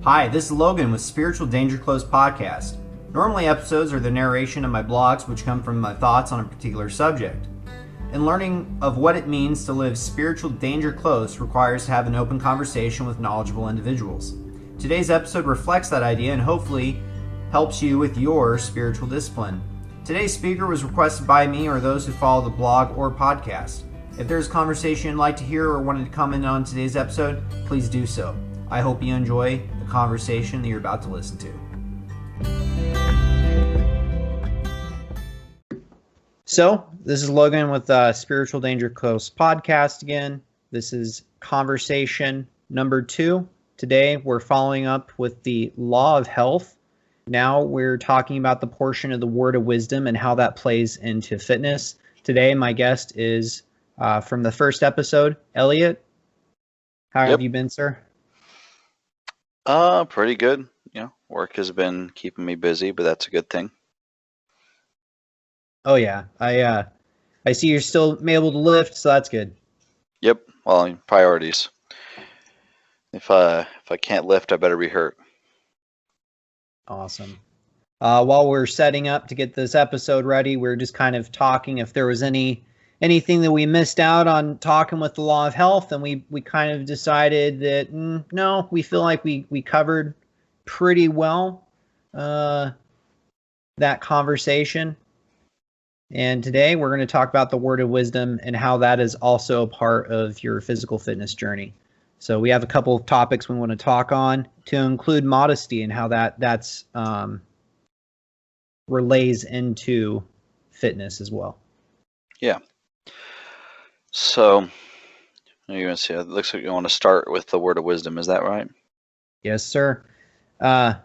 Hi, this is Logan with Spiritual Danger Close Podcast. Normally episodes are the narration of my blogs which come from my thoughts on a particular subject. And learning of what it means to live spiritual danger close requires to have an open conversation with knowledgeable individuals. Today's episode reflects that idea and hopefully helps you with your spiritual discipline. Today's speaker was requested by me or those who follow the blog or podcast. If there's a conversation you'd like to hear or wanted to comment on today's episode, please do so. I hope you enjoy the conversation that you're about to listen to. So, this is Logan with Spiritual Danger Close Podcast again. This is conversation number 2. Today, we're following up with the law of health. Now, we're talking about the portion of the word of wisdom and how that plays into fitness. Today, my guest is from the first episode, Elliott. How have you been, sir? Pretty good. You know, work has been keeping me busy, but that's a good thing. Oh yeah, I see you're still able to lift, so that's good. Yep. Well, priorities. If I can't lift, I better be hurt. Awesome. While we're setting up to get this episode ready, we're just kind of talking if there was anything that we missed out on talking with the law of health, and we kind of decided that no, we feel like we covered pretty well that conversation. And today we're going to talk about the word of wisdom and how that is also a part of your physical fitness journey. So we have a couple of topics we want to talk on, to include modesty and how that's relays into fitness as well. Yeah. So you're going to see, it looks like you want to start with the word of wisdom. Is that right? Yes, sir. I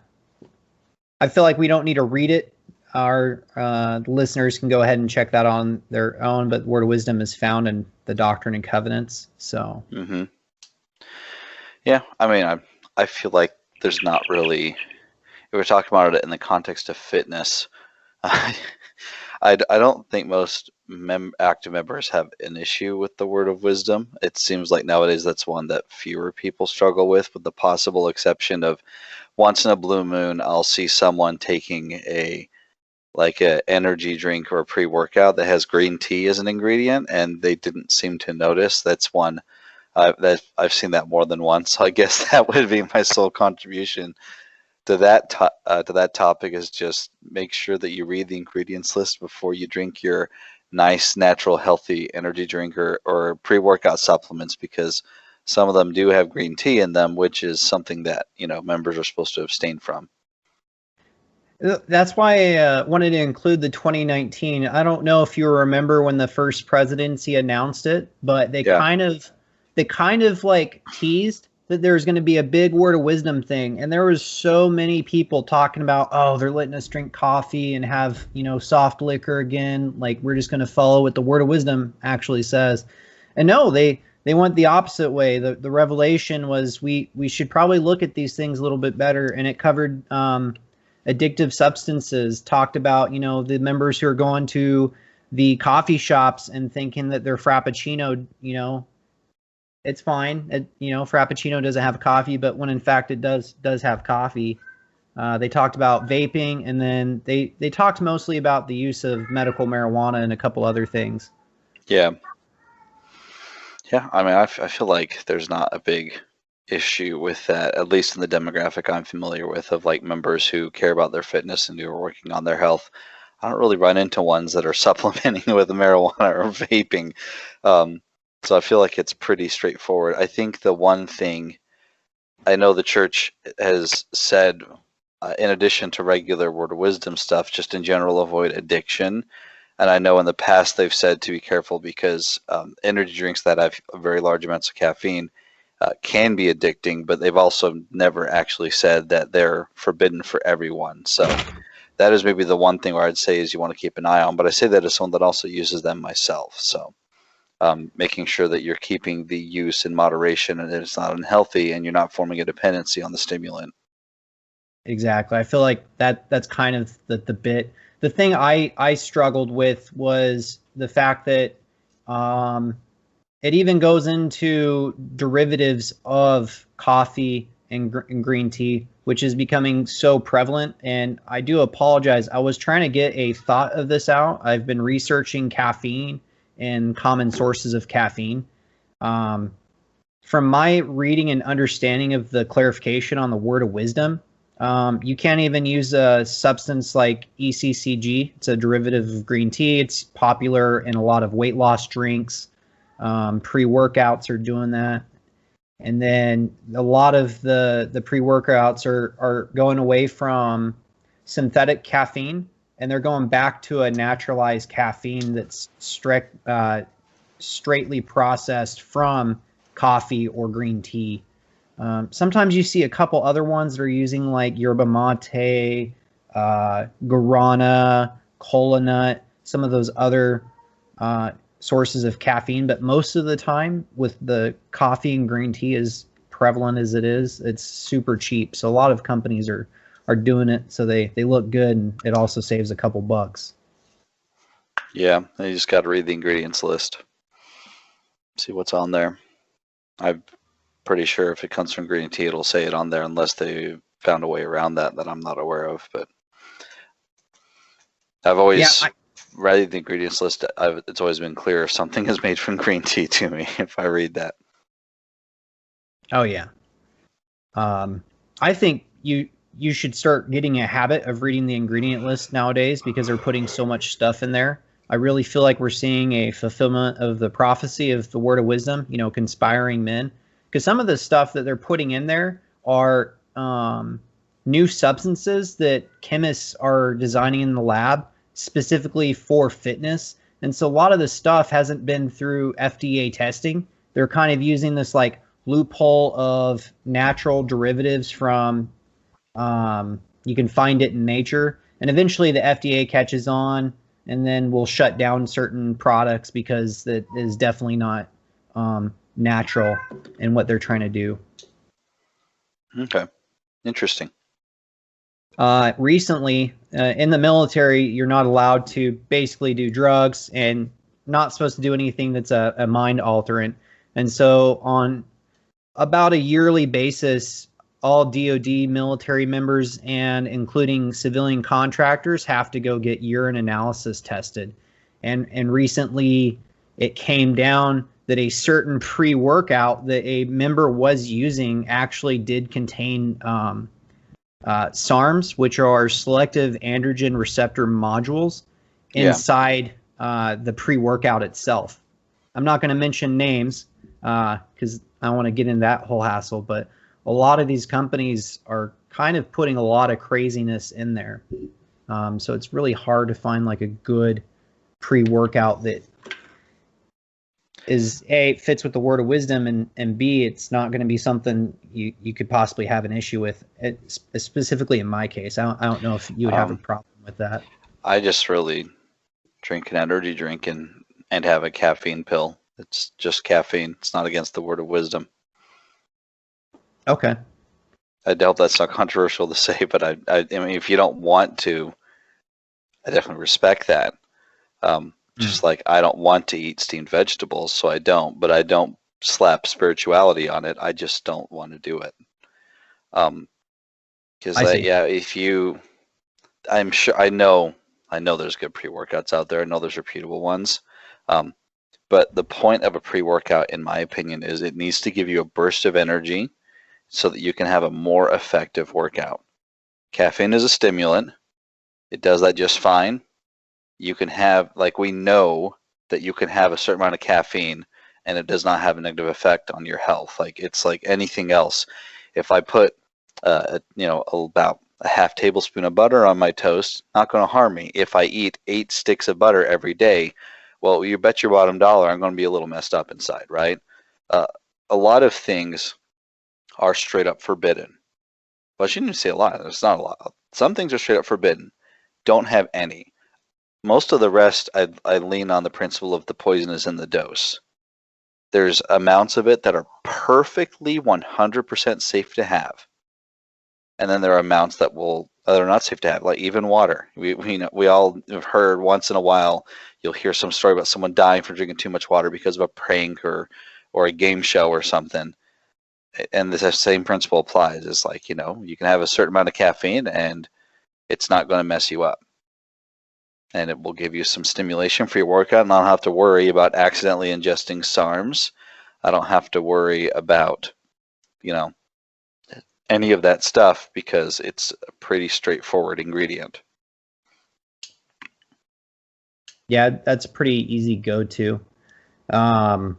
feel like we don't need to read it. Our listeners can go ahead and check that on their own, but word of wisdom is found in the Doctrine and Covenants. So. Mm-hmm. Yeah, I mean, I feel like there's not really, if we're talking about it in the context of fitness, I don't think most active members have an issue with the word of wisdom. It seems like nowadays that's one that fewer people struggle with the possible exception of once in a blue moon, I'll see someone taking a energy drink or a pre-workout that has green tea as an ingredient, and they didn't seem to notice. That's one that I've seen that more than once. So I guess that would be my sole contribution to that topic, is just make sure that you read the ingredients list before you drink your nice, natural, healthy energy drink or pre-workout supplements, because some of them do have green tea in them, which is something that, members are supposed to abstain from. That's why I wanted to include the 2019. I don't know if you remember when the first presidency announced it, but they kind of teased that there's going to be a big word of wisdom thing. And there was so many people talking about, oh, they're letting us drink coffee and have, soft liquor again. Like, we're just going to follow what the word of wisdom actually says. And no, they went the opposite way. The revelation was we should probably look at these things a little bit better. And it covered addictive substances, talked about, the members who are going to the coffee shops and thinking that their Frappuccino, it's fine. Frappuccino doesn't have coffee, but when in fact it does have coffee. They talked about vaping, and then they talked mostly about the use of medical marijuana and a couple other things. Yeah. Yeah, I mean, I feel like there's not a big issue with that, at least in the demographic I'm familiar with, of members who care about their fitness and who are working on their health. I don't really run into ones that are supplementing with marijuana or vaping. So I feel like it's pretty straightforward. I think the one thing I know the church has said, in addition to regular word of wisdom stuff, just in general, avoid addiction. And I know in the past they've said to be careful because energy drinks that have very large amounts of caffeine can be addicting, but they've also never actually said that they're forbidden for everyone. So that is maybe the one thing where I'd say is you want to keep an eye on. But I say that as someone that also uses them myself. So making sure that you're keeping the use in moderation and that it's not unhealthy and you're not forming a dependency on the stimulant. Exactly. I feel like that's kind of the bit. The thing I struggled with was the fact that it even goes into derivatives of coffee in green tea, which is becoming so prevalent. And I do apologize. I was trying to get a thought of this out. I've been researching caffeine and common sources of caffeine. From my reading and understanding of the clarification on the word of wisdom, you can't even use a substance like ECCG. It's a derivative of green tea. It's popular in a lot of weight loss drinks. Pre-workouts are doing that. And then a lot of the pre-workouts are going away from synthetic caffeine, and they're going back to a naturalized caffeine that's straightly processed from coffee or green tea. Sometimes you see a couple other ones that are using like yerba mate, guarana, cola nut, some of those other sources of caffeine, but most of the time with the coffee and green tea, as prevalent as it is, it's super cheap. So a lot of companies are doing it so they look good, and it also saves a couple bucks. Yeah, you just got to read the ingredients list, see what's on there. I'm pretty sure if it comes from green tea, it'll say it on there, unless they found a way around that I'm not aware of. But I've always read the ingredients list. It's always been clear if something is made from green tea to me if I read that. Oh yeah. I think you should start getting a habit of reading the ingredient list nowadays, because they're putting so much stuff in there. I really feel like we're seeing a fulfillment of the prophecy of the word of wisdom, conspiring men. Because some of the stuff that they're putting in there are new substances that chemists are designing in the lab specifically for fitness. And so a lot of the stuff hasn't been through FDA testing. They're kind of using this like loophole of natural derivatives from, you can find it in nature. And eventually the FDA catches on, and then we'll shut down certain products because that is definitely not natural in what they're trying to do. Okay. Interesting. Recently, in the military, you're not allowed to basically do drugs and not supposed to do anything that's a mind alterant. And so on about a yearly basis, all DoD military members and including civilian contractors have to go get urine analysis tested. And recently it came down that a certain pre-workout that a member was using actually did contain SARMs, which are selective androgen receptor modules, inside the pre-workout itself. I'm not going to mention names because I want to get in that whole hassle, but a lot of these companies are kind of putting a lot of craziness in there. So it's really hard to find like a good pre-workout that is A, fits with the word of wisdom, and B, it's not going to be something you could possibly have an issue with. Specifically in my case, I don't know if you would have a problem with that. I just really drink an energy drink and have a caffeine pill. It's just caffeine. It's not against the word of wisdom. Okay. I doubt that's not controversial to say, but I mean, if you don't want to, I definitely respect that. Just like I don't want to eat steamed vegetables, so I don't, but I don't slap spirituality on it. I just don't want to do it. Because if you, I'm sure, I know there's good pre-workouts out there. I know there's reputable ones. But the point of a pre-workout, in my opinion, is it needs to give you a burst of energy so that you can have a more effective workout. Caffeine is a stimulant. It does that just fine. You can have, like, we know that you can have a certain amount of caffeine and it does not have a negative effect on your health. Like, it's like anything else. If I put, about a half tablespoon of butter on my toast, not going to harm me. If I eat 8 sticks of butter every day, well, you bet your bottom dollar I'm going to be a little messed up inside, right? A lot of things are straight up forbidden. Well, I shouldn't even say a lot. It's not a lot. Some things are straight up forbidden. Don't have any. Most of the rest, I lean on the principle of the poison is in the dose. There's amounts of it that are perfectly 100% safe to have. And then there are amounts that are not safe to have, like even water. We all have heard once in a while, you'll hear some story about someone dying from drinking too much water because of a prank or a game show or something. and the same principle applies. It's like, you know, you can have a certain amount of caffeine and it's not going to mess you up. And it will give you some stimulation for your workout, and I don't have to worry about accidentally ingesting SARMs. I don't have to worry about, you know, any of that stuff because it's a pretty straightforward ingredient. Yeah, that's a pretty easy go-to. I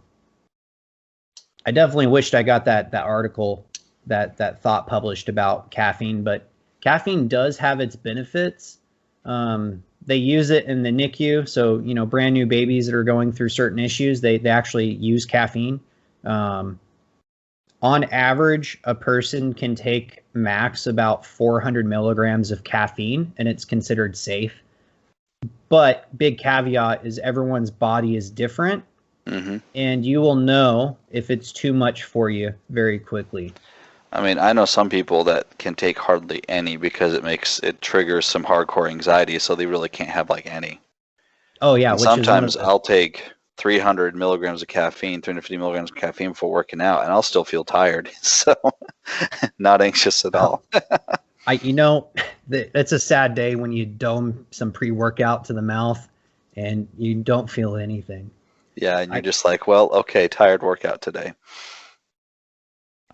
definitely wished I got that article, that thought published about caffeine, but caffeine does have its benefits. They use it in the NICU, so you know, brand new babies that are going through certain issues, they actually use caffeine. On average, a person can take max about 400 milligrams of caffeine, and it's considered safe. But big caveat is everyone's body is different, and you will know if it's too much for you very quickly. I mean, I know some people that can take hardly any because it triggers some hardcore anxiety, so they really can't have like any. Oh yeah, And which sometimes is I'll take 300 milligrams of caffeine, 350 milligrams of caffeine before working out, and I'll still feel tired. So, not anxious at all. you know, it's a sad day when you dome some pre-workout to the mouth and you don't feel anything. Yeah, and you're just like, well, okay, tired workout today.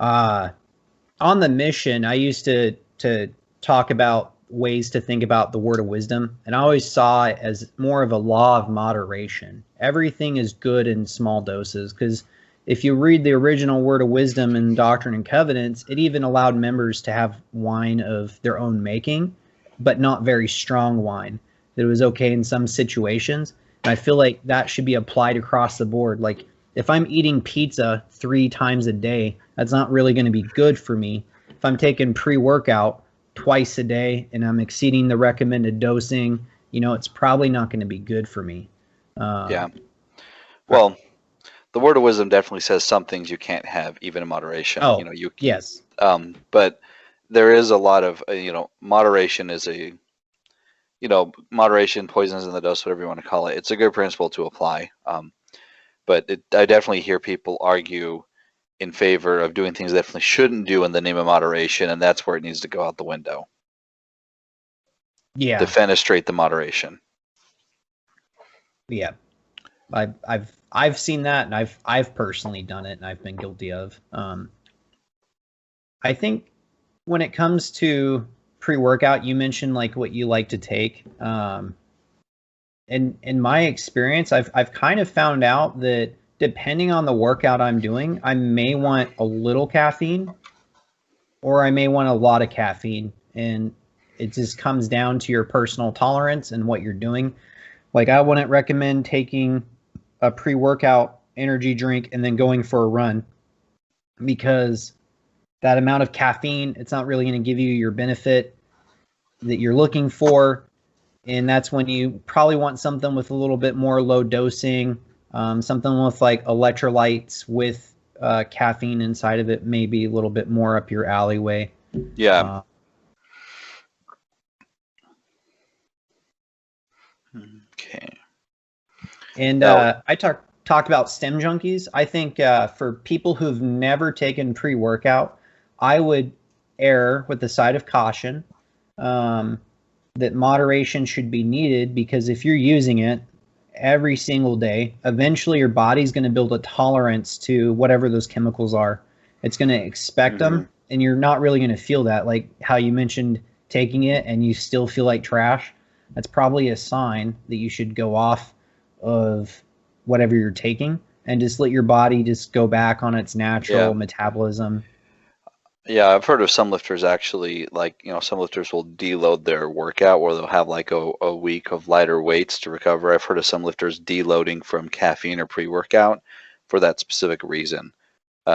On the mission, I used to talk about ways to think about the word of wisdom, and I always saw it as more of a law of moderation. Everything is good in small doses, because if you read the original word of wisdom in Doctrine and Covenants, it even allowed members to have wine of their own making, but not very strong wine. That it was okay in some situations. And I feel like that should be applied across the board. Like if I'm eating pizza 3 times a day, that's not really going to be good for me. If I'm taking pre-workout twice a day and I'm exceeding the recommended dosing, you know, it's probably not going to be good for me. Yeah. Well, the word of wisdom definitely says some things you can't have even in moderation. Oh, you know, yes. But there is a lot of, moderation is moderation, poisons in the dose, whatever you want to call it. It's a good principle to apply. But I definitely hear people argue in favor of doing things they definitely shouldn't do in the name of moderation, and that's where it needs to go out the window. Yeah. Defenestrate the moderation. Yeah. I've seen that, and I've personally done it, and I've been guilty of. I think when it comes to pre-workout, you mentioned like what you like to take. In my experience, I've kind of found out that depending on the workout I'm doing, I may want a little caffeine or I may want a lot of caffeine. And it just comes down to your personal tolerance and what you're doing. Like I wouldn't recommend taking a pre-workout energy drink and then going for a run, because that amount of caffeine, it's not really going to give you your benefit that you're looking for. And that's when you probably want something with a little bit more low dosing, something with like electrolytes with caffeine inside of it, maybe a little bit more up your alleyway. Yeah. Okay. And I talked about stem junkies. I think for people who've never taken pre-workout, I would err with the side of caution. That moderation should be needed, because if you're using it every single day, eventually your body's going to build a tolerance to whatever those chemicals are. It's going to expect them, and you're not really going to feel that. Like how you mentioned taking it and you still feel like trash. That's probably a sign that you should go off of whatever you're taking and just let your body just go back on its natural metabolism. Yeah, I've heard of some lifters actually, like, some lifters will deload their workout where they'll have like a week of lighter weights to recover. I've heard of some lifters deloading from caffeine or pre-workout for that specific reason,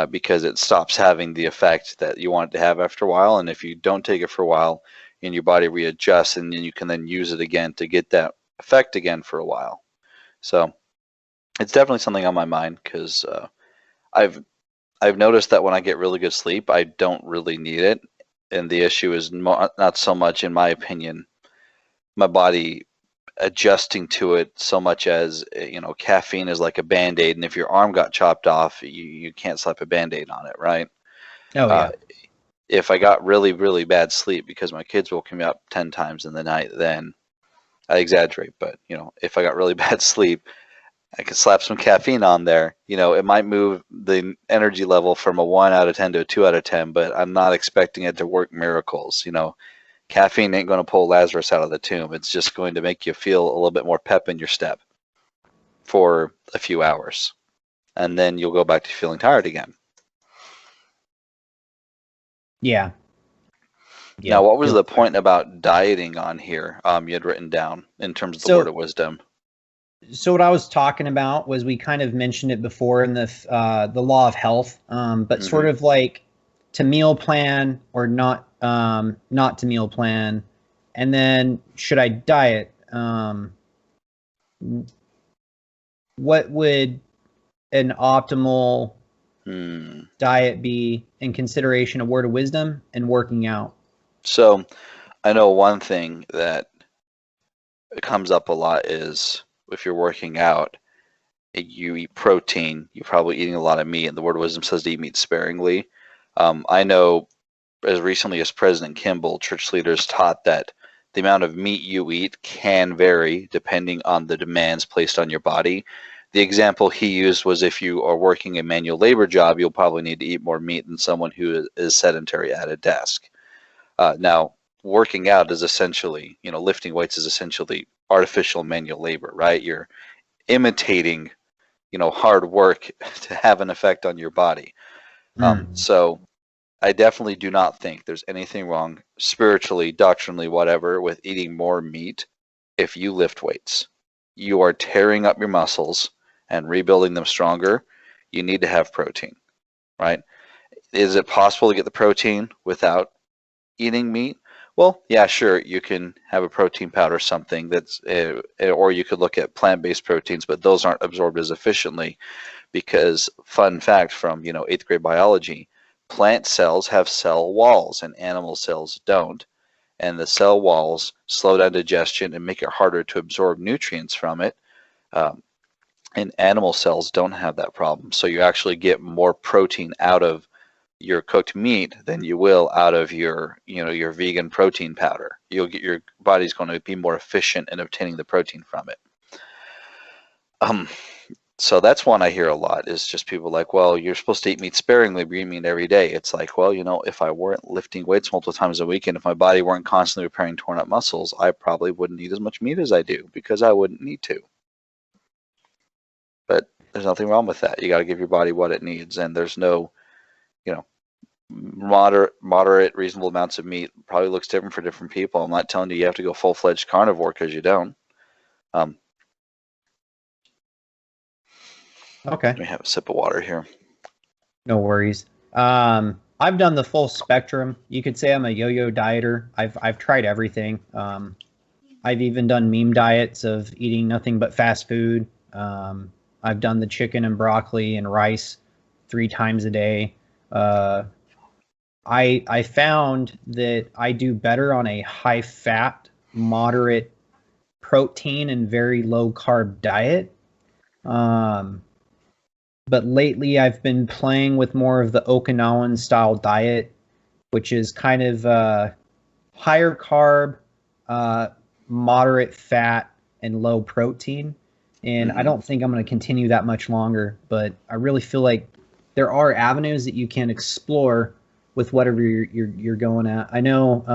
because it stops having the effect that you want it to have after a while. And if you don't take it for a while and your body readjusts, and then you can then use it again to get that effect again for a while. So it's definitely something on my mind, because I've noticed that when I get really good sleep, I don't really need it. And the issue is not so much, in my opinion, my body adjusting to it so much as, caffeine is like a Band-Aid. And if your arm got chopped off, you can't slap a Band-Aid on it, right? Oh yeah. If I got really, really bad sleep because my kids woke me up 10 times in the night, then I exaggerate, but if I got really bad sleep, I could slap some caffeine on there. It might move the energy level from a 1 out of 10 to a 2 out of 10, but I'm not expecting it to work miracles. Caffeine ain't going to pull Lazarus out of the tomb. It's just going to make you feel a little bit more pep in your step for a few hours, and then you'll go back to feeling tired again. Yeah. Now, what was the point about dieting on here? You had written down in terms of the word of wisdom. So what I was talking about was, we kind of mentioned it before in the law of health, but sort of like to meal plan or not to meal plan, and then should I diet? What would an optimal diet be in consideration of word of wisdom and working out? So I know one thing that comes up a lot is, if you're working out, you eat protein, you're probably eating a lot of meat, and the word of wisdom says to eat meat sparingly. I know as recently as President Kimball, church leaders taught that the amount of meat you eat can vary depending on the demands placed on your body. The example he used was, if you are working a manual labor job, you'll probably need to eat more meat than someone who is sedentary at a desk. Now, working out is essentially, lifting weights is essentially artificial manual labor, right? You're imitating, hard work to have an effect on your body. So I definitely do not think there's anything wrong spiritually, doctrinally, whatever, with eating more meat if you lift weights. You are tearing up your muscles and rebuilding them stronger. You need to have protein, right? Is it possible to get the protein without eating meat? Well, yeah, sure. You can have a protein powder or something that's, or you could look at plant-based proteins, but those aren't absorbed as efficiently because, fun fact from 8th grade biology, plant cells have cell walls and animal cells don't, and the cell walls slow down digestion and make it harder to absorb nutrients from it. And animal cells don't have that problem, so you actually get more protein out of your cooked meat than you will out of your your vegan protein powder. Your body's going to be more efficient in obtaining the protein from it. So that's one I hear a lot, is just people like, well, you're supposed to eat meat sparingly, but you eat meat every day. It's like, well, if I weren't lifting weights multiple times a week, and if my body weren't constantly repairing torn up muscles, I probably wouldn't eat as much meat as I do, because I wouldn't need to. But there's nothing wrong with that. You got to give your body what it needs, and there's no, moderate, reasonable amounts of meat. Probably looks different for different people. I'm not telling you have to go full-fledged carnivore, because you don't. Okay. Let me have a sip of water here. No worries. I've done the full spectrum. You could say I'm a yo-yo dieter. I've tried everything. I've even done meme diets of eating nothing but fast food. I've done the chicken and broccoli and rice 3 times a day. I found that I do better on a high fat, moderate protein, and very low carb diet. But lately I've been playing with more of the Okinawan style diet, which is kind of higher carb, moderate fat, and low protein. And I don't think I'm going to continue that much longer, but I really feel like there are avenues that you can explore with whatever you're going at. I know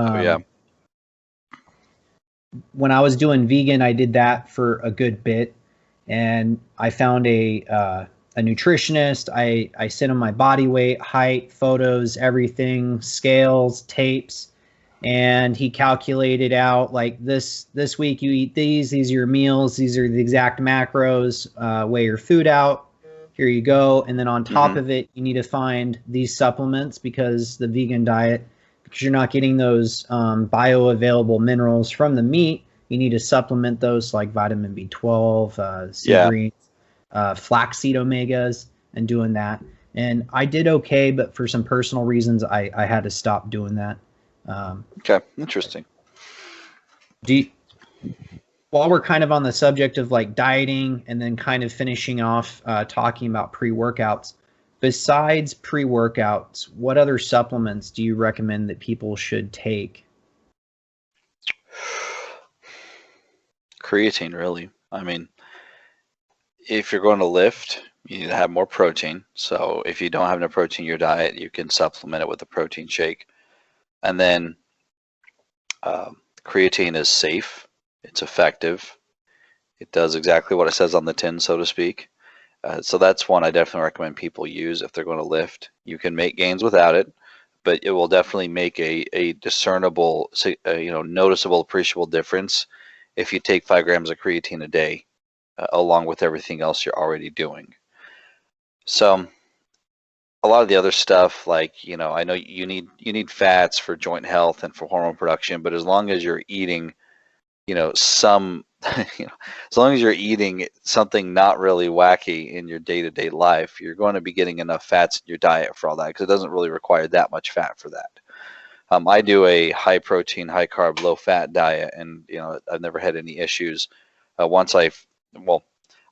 when I was doing vegan, I did that for a good bit, and I found a nutritionist. I sent him my body weight, height, photos, everything, scales, tapes, and he calculated out, like, this week you eat these are your meals, these are the exact macros, weigh your food out, here you go. And then on top of it, you need to find these supplements, because the vegan diet, because you're not getting those bioavailable minerals from the meat, you need to supplement those, like vitamin B12, sea greens, flaxseed omegas, and doing that. And I did okay, but for some personal reasons, I had to stop doing that. Okay, interesting. While we're kind of on the subject of like dieting, and then kind of finishing off talking about pre-workouts, Besides pre-workouts, what other supplements do you recommend that people should take? Creatine, really. I mean, if you're going to lift, you need to have more protein. So if you don't have enough protein in your diet, you can supplement it with a protein shake. And then creatine is safe. It's effective. It does exactly what it says on the tin, so to speak. So that's one I definitely recommend people use if they're going to lift. You can make gains without it, but it will definitely make a discernible, noticeable, appreciable difference if you take 5 grams of creatine a day, along with everything else you're already doing. So a lot of the other stuff, like, I know you need fats for joint health and for hormone production, but as long as you're eating, some, as long as you're eating something not really wacky in your day-to-day life, you're going to be getting enough fats in your diet for all that, because it doesn't really require that much fat for that. I do a high protein, high carb, low fat diet, and I've never had any issues. I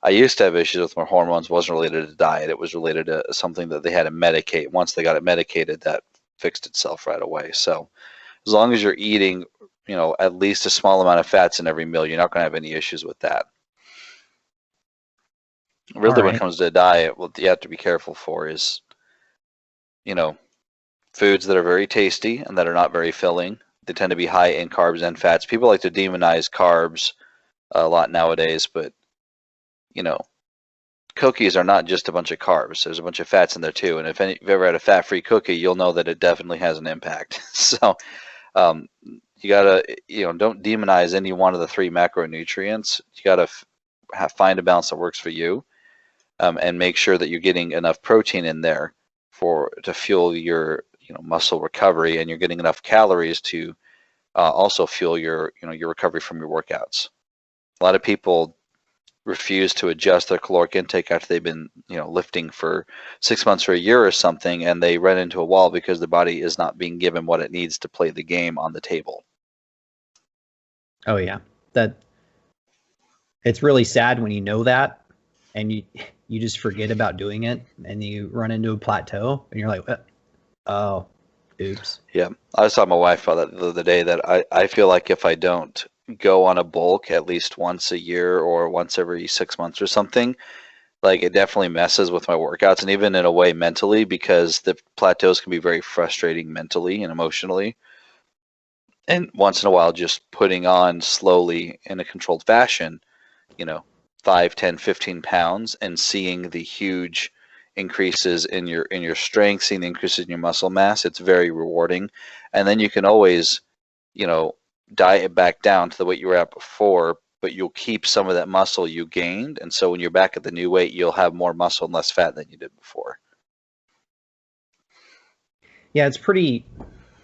used to have issues with my hormones. It wasn't related to diet. It was related to something that they had to medicate. Once they got it medicated, that fixed itself right away. So as long as you're eating, at least a small amount of fats in every meal, you're not going to have any issues with that. Really, when it comes to diet, what you have to be careful for is, foods that are very tasty and that are not very filling. They tend to be high in carbs and fats. People like to demonize carbs a lot nowadays, but cookies are not just a bunch of carbs. There's a bunch of fats in there too. And if you've ever had a fat-free cookie, you'll know that it definitely has an impact. So you gotta, don't demonize any one of the 3 macronutrients. You gotta find a balance that works for you, and make sure that you're getting enough protein in there to fuel your muscle recovery, and you're getting enough calories to also fuel your recovery from your workouts. A lot of people refuse to adjust their caloric intake after they've been lifting for 6 months or a year or something, and they run into a wall because the body is not being given what it needs to play the game on the table. Oh yeah, it's really sad when you know that, and you just forget about doing it, and you run into a plateau, and you're like, oh, oops. Yeah, I was talking to my wife about that the other day, that I feel like if I don't go on a bulk at least once a year or once every 6 months or something, like, it definitely messes with my workouts, and even in a way mentally, because the plateaus can be very frustrating mentally and emotionally. And once in a while, just putting on slowly in a controlled fashion, 5, 10, 15 pounds, and seeing the huge increases in your strength, seeing the increases in your muscle mass, it's very rewarding. And then you can always, diet it back down to the weight you were at before, but you'll keep some of that muscle you gained. And so when you're back at the new weight, you'll have more muscle and less fat than you did before. Yeah, it's pretty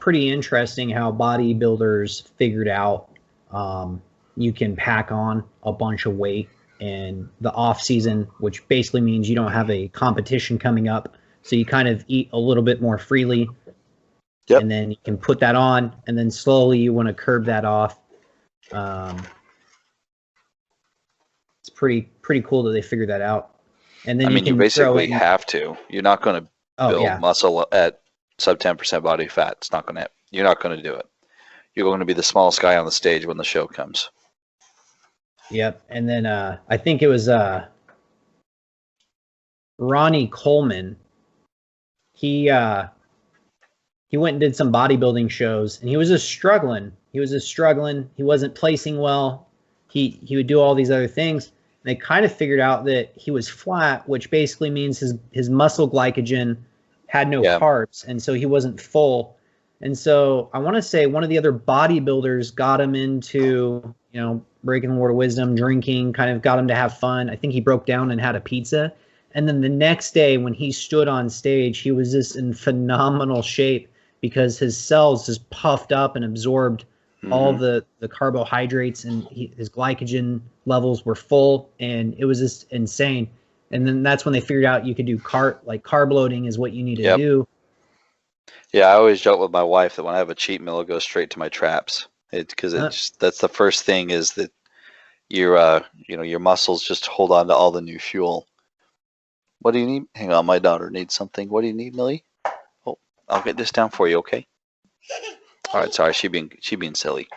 interesting how bodybuilders figured out you can pack on a bunch of weight in the off season, which basically means you don't have a competition coming up. So you kind of eat a little bit more freely. Yep. And then you can put that on, and then slowly you want to curb that off. It's pretty cool that they figured that out. And then you basically have to. You're not going to build muscle at sub 10% body fat. You're not going to do it. You're going to be the smallest guy on the stage when the show comes. Yep. And then I think it was Ronnie Coleman. He went and did some bodybuilding shows, and he was just struggling. He wasn't placing well. He would do all these other things. And they kind of figured out that he was flat, which basically means his muscle glycogen had no carbs, and so he wasn't full. And so I want to say one of the other bodybuilders got him into, breaking the word of wisdom, drinking, kind of got him to have fun. I think he broke down and had a pizza. And then the next day when he stood on stage, he was just in phenomenal shape because his cells just puffed up and absorbed all the carbohydrates, and his glycogen levels were full, and it was just insane. And then that's when they figured out you could do carb loading is what you need to do. Yeah, I always joke with my wife that when I have a cheat meal, it goes straight to my traps. That's the first thing, is that your muscles just hold on to all the new fuel. What do you need? Hang on, my daughter needs something. What do you need, Millie? Oh, I'll get this down for you, okay? All right, sorry, she being silly.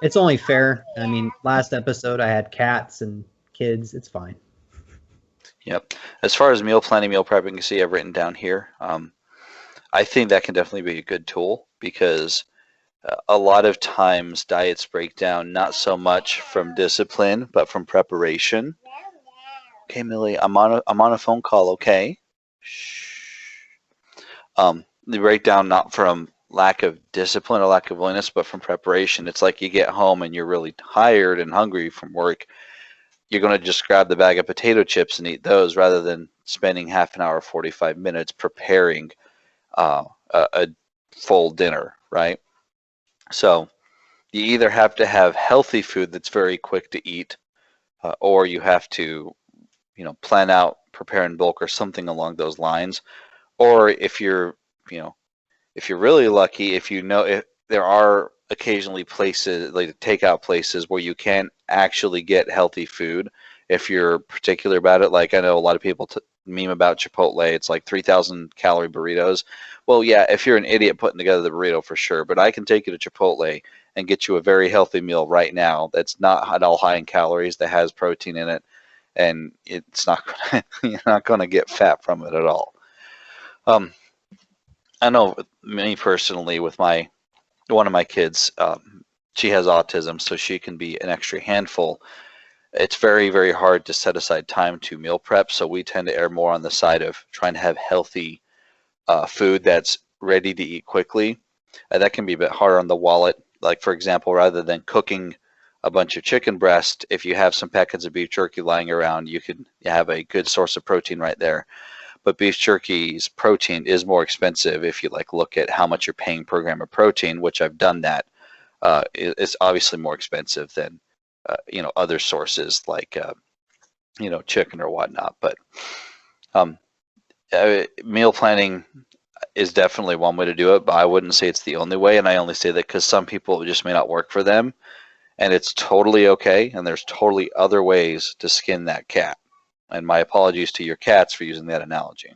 It's only fair. I mean, last episode I had cats and kids. It's fine. Yep. As far as meal planning, meal prepping, you see I've written down here. I think that can definitely be a good tool because a lot of times diets break down not so much from discipline but from preparation. Okay, Millie, I'm on a phone call. Okay. Shh. They break down not from lack of discipline or lack of willingness, but from preparation. It's like you get home and you're really tired and hungry from work. You're going to just grab the bag of potato chips and eat those rather than spending half an hour, 45 minutes preparing a full dinner, right? So you either have to have healthy food that's very quick to eat, or you have to, plan out, prepare in bulk, or something along those lines. Or you know, if you're really lucky, if there are occasionally places like takeout places where you can actually get healthy food. If you're particular about it, like I know a lot of people meme about Chipotle, it's like 3,000 calorie burritos. Well, yeah, if you're an idiot putting together the burrito for sure, but I can take you to Chipotle and get you a very healthy meal right now that's not at all high in calories, that has protein in it, and it's not gonna, you're not going to get fat from it at all. Um, I know me personally with one of my kids, she has autism, so she can be an extra handful. It's very, very hard to set aside time to meal prep, so we tend to err more on the side of trying to have healthy food that's ready to eat quickly. That can be a bit harder on the wallet. Like, for example, rather than cooking a bunch of chicken breast, if you have some packets of beef jerky lying around, you can have a good source of protein right there. But beef jerky's protein is more expensive if you look at how much you're paying per gram of protein, which I've done that. It's obviously more expensive than other sources like chicken or whatnot. But um, meal planning is definitely one way to do it, but I wouldn't say it's the only way. And I only say that because some people it just may not work for them, and it's totally okay. And there's totally other ways to skin that cat. And my apologies to your cats for using that analogy.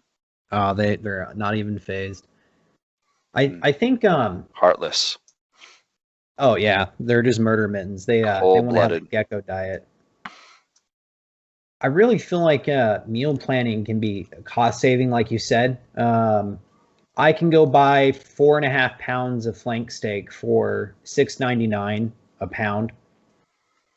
Oh, they're not even phased. I think Heartless. Oh yeah, they're just murder mittens. They want to have the gecko diet. I really feel like meal planning can be cost saving, like you said. I can go buy 4.5 pounds of flank steak for $6.99 a pound,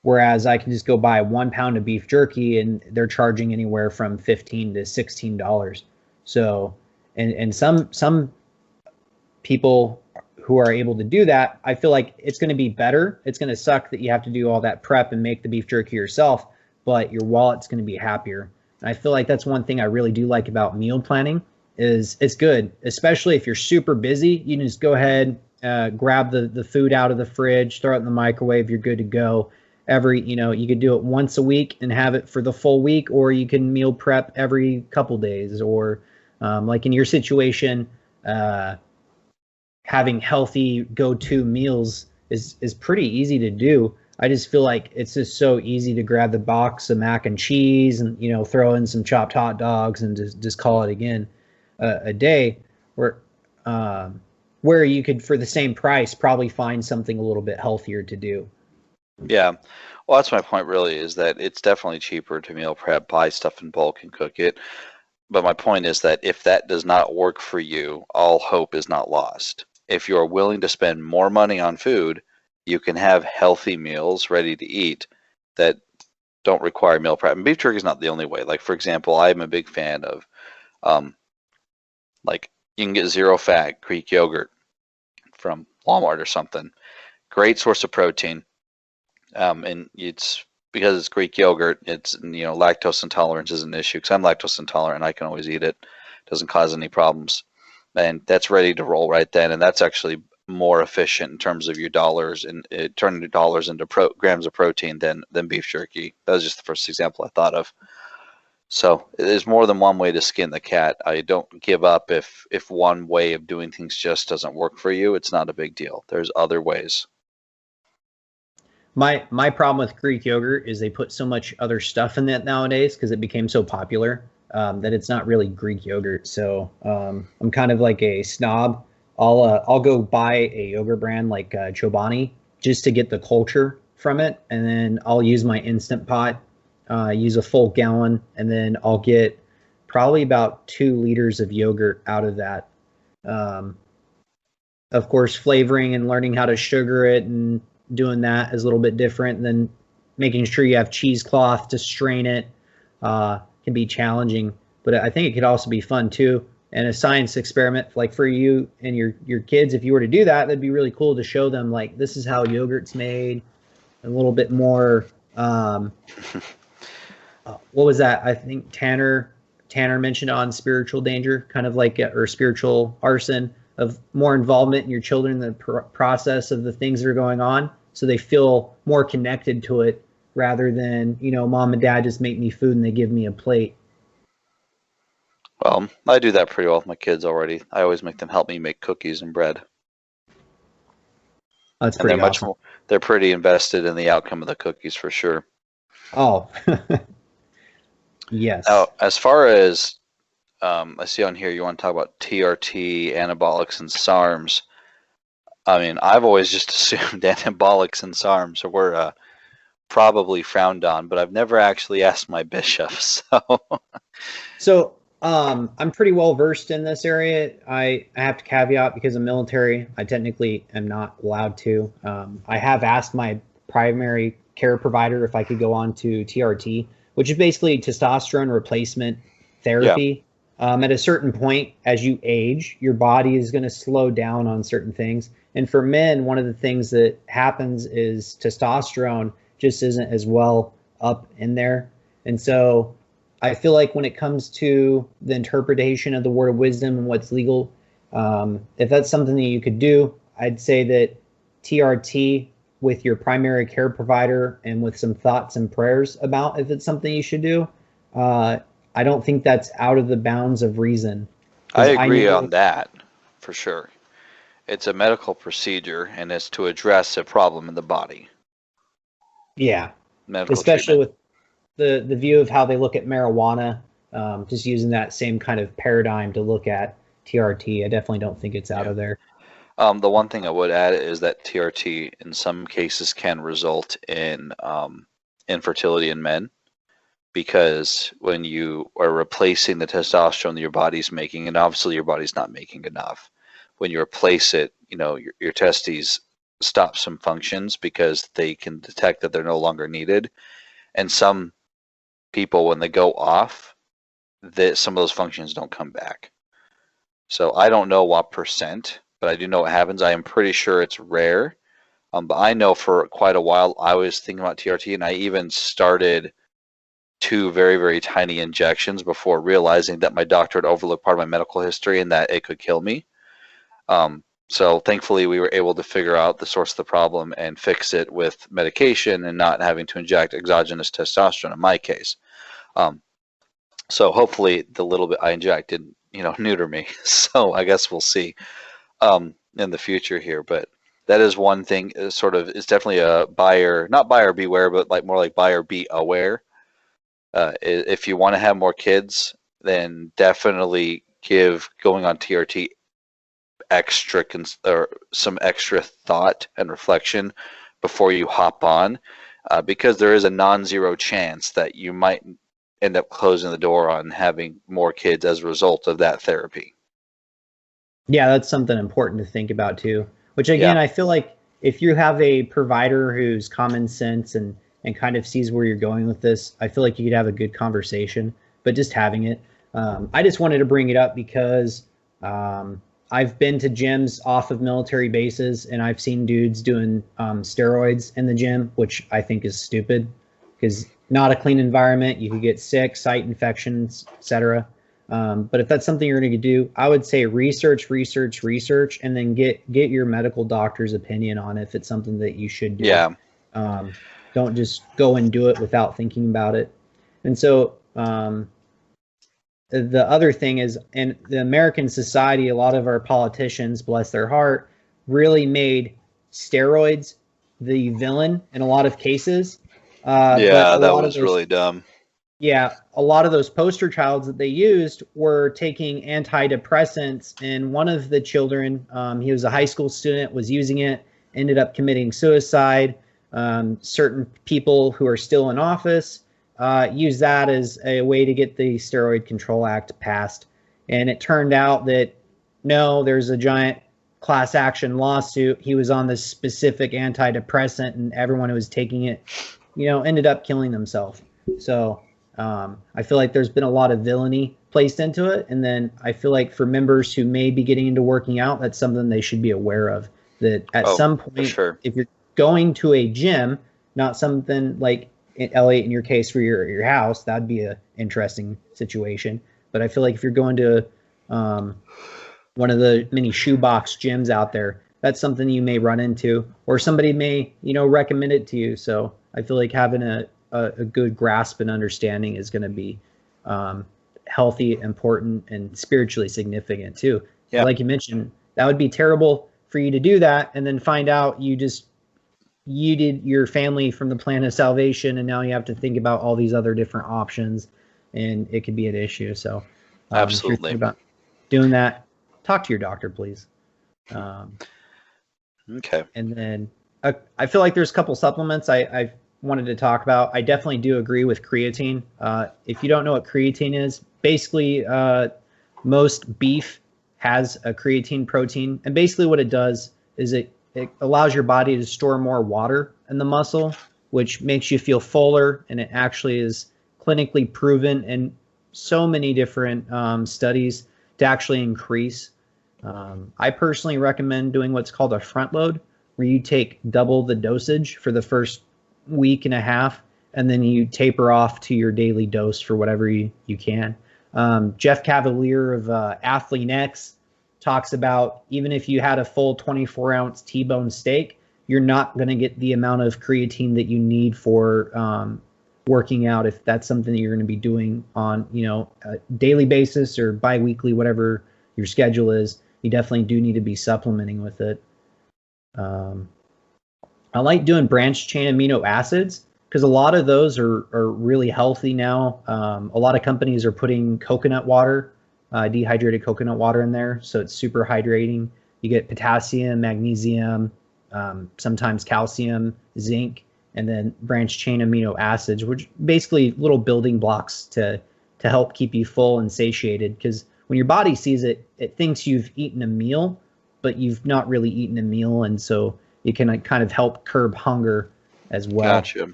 whereas I can just go buy 1 pound of beef jerky and they're charging anywhere from $15 to $16. So, and some people who are able to do that, I feel like it's going to be better. It's going to suck that you have to do all that prep and make the beef jerky yourself, but your wallet's going to be happier. And I feel like that's one thing I really do like about meal planning is it's good, especially if you're super busy. You can just go ahead, grab the food out of the fridge, throw it in the microwave. You're good to go. You could do it once a week and have it for the full week, or you can meal prep every couple days, or like in your situation, having healthy go-to meals is pretty easy to do. I just feel like it's just so easy to grab the box of mac and cheese and throw in some chopped hot dogs and just call it again a day, where you could for the same price probably find something a little bit healthier to do. Yeah. Well, that's my point really, is that it's definitely cheaper to meal prep, buy stuff in bulk and cook it. But my point is that if that does not work for you, all hope is not lost. If you are willing to spend more money on food, you can have healthy meals ready to eat that don't require meal prep. And beef jerky is not the only way. Like, for example, I'm a big fan of, you can get zero fat Greek yogurt from Walmart or something. Great source of protein. And it's because it's Greek yogurt, it's, lactose intolerance is an issue because I'm lactose intolerant and I can always eat it. It doesn't cause any problems. And that's ready to roll right then. And that's actually more efficient in terms of your dollars and turning your dollars into grams of protein than beef jerky. That was just the first example I thought of. So there's more than one way to skin the cat. I don't give up if one way of doing things just doesn't work for you. It's not a big deal. There's other ways. My problem with Greek yogurt is they put so much other stuff in that nowadays because it became so popular that it's not really Greek yogurt. So I'm kind of like a snob. I'll go buy a yogurt brand like Chobani just to get the culture from it, and then I'll use my Instant Pot, use a full gallon, and then I'll get probably about 2 liters of yogurt out of that. Um, of course, flavoring and learning how to sugar it and doing that is a little bit different than making sure you have cheesecloth to strain it. Can be challenging, but I think it could also be fun too. And a science experiment, like for you and your kids, if you were to do that, that'd be really cool to show them like this is how yogurt's made. A little bit more. What was that? I think Tanner mentioned on spiritual danger, kind of like or spiritual arson, of more involvement in your children in the process of the things that are going on, so they feel more connected to it rather than, mom and dad just make me food and they give me a plate. Well, I do that pretty well with my kids already. I always make them help me make cookies and bread. That's And pretty they're awesome. they're pretty invested in the outcome of the cookies for sure. Oh, yes. Now, as far as I see on here, you want to talk about TRT, anabolics, and SARMs. I mean, I've always just assumed anabolics and SARMs were probably frowned on, but I've never actually asked my bishop. So I'm pretty well versed in this area. I have to caveat because I'm military. I technically am not allowed to. I have asked my primary care provider if I could go on to TRT, which is basically testosterone replacement therapy. At a certain point, as you age, your body is going to slow down on certain things. And for men, one of the things that happens is testosterone just isn't as well up in there. And so I feel like when it comes to the interpretation of the word of wisdom and what's legal, if that's something that you could do, I'd say that TRT with your primary care provider and with some thoughts and prayers about if it's something you should do, I don't think that's out of the bounds of reason. I agree on that for sure. It's a medical procedure and it's to address a problem in the body. Yeah, Medical especially treatment. with the view of how they look at marijuana, just using that same kind of paradigm to look at TRT. I definitely don't think it's out of there. The one thing I would add is that TRT in some cases can result in infertility in men, because when you are replacing the testosterone that your body's making, and obviously your body's not making enough, when you replace it, your testes stop some functions because they can detect that they're no longer needed. And some people, when they go off, that some of those functions don't come back. So I don't know what percent, but I do know what happens. I am pretty sure it's rare. But I know for quite a while I was thinking about TRT, and I even started 2 very, very tiny injections before realizing that my doctor had overlooked part of my medical history and that it could kill me. So thankfully we were able to figure out the source of the problem and fix it with medication and not having to inject exogenous testosterone in my case. So hopefully the little bit I inject didn't, neuter me. So I guess we'll see in the future here. But that is one thing. It's definitely a not buyer beware, but more like buyer be aware. If you want to have more kids, then definitely give going on TRT some extra thought and reflection before you hop on, because there is a non-zero chance that you might end up closing the door on having more kids as a result of that therapy. Yeah, that's something important to think about too. Which again, I feel like if you have a provider who's common sense and kind of sees where you're going with this, I feel like you could have a good conversation. But just having it, I just wanted to bring it up because I've been to gyms off of military bases and I've seen dudes doing steroids in the gym, which I think is stupid because not a clean environment. You could get sick, site infections, etc. But if that's something you're going to do, I would say research, and then get your medical doctor's opinion on if it's something that you should do. Yeah. Don't just go and do it without thinking about it. And so the other thing is, in the American society, a lot of our politicians, bless their heart, really made steroids the villain in a lot of cases. But Yeah, a that lot of was those, really dumb. yeah, a lot of those poster childs that they used were taking antidepressants, and one of the children, he was a high school student, was using it, ended up committing suicide. Certain people who are still in office use that as a way to get the Steroid Control Act passed, and it turned out that no, there's a giant class action lawsuit. He was on this specific antidepressant, and everyone who was taking it, ended up killing themselves. So I feel like there's been a lot of villainy placed into it. And then I feel like for members who may be getting into working out, that's something they should be aware of. That at some For point, sure. if you're going to a gym, not something like Elliott in your case for your house, that'd be a interesting situation. But I feel like if you're going to one of the many shoebox gyms out there, that's something you may run into, or somebody may, recommend it to you. So I feel like having a good grasp and understanding is going to be healthy, important, and spiritually significant too. Yeah. Like you mentioned, that would be terrible for you to do that and then find out you did your family from the plan of salvation, and now you have to think about all these other different options, and it could be an issue. So if you're Absolutely. thinking about doing that, talk to your doctor, please. Okay. And then I feel like there's a couple supplements I've wanted to talk about. I definitely do agree with creatine. If you don't know what creatine is, basically most beef has a creatine protein, and basically what it does is it allows your body to store more water in the muscle, which makes you feel fuller, and it actually is clinically proven in so many different studies to actually increase. I personally recommend doing what's called a front load, where you take double the dosage for the first week and a half, and then you taper off to your daily dose for whatever you can. Jeff Cavalier of Athlete X talks about even if you had a full 24-ounce T-bone steak, you're not going to get the amount of creatine that you need for working out if that's something that you're going to be doing on a daily basis or bi-weekly, whatever your schedule is. You definitely do need to be supplementing with it. I like doing branched chain amino acids because a lot of those are really healthy now. A lot of companies are putting coconut water, dehydrated coconut water in there, so it's super hydrating. You get potassium, magnesium, sometimes calcium, zinc, and then branched chain amino acids, which basically little building blocks to help keep you full and satiated. Because when your body sees it, it thinks you've eaten a meal, but you've not really eaten a meal, and so it can kind of help curb hunger as well. Gotcha.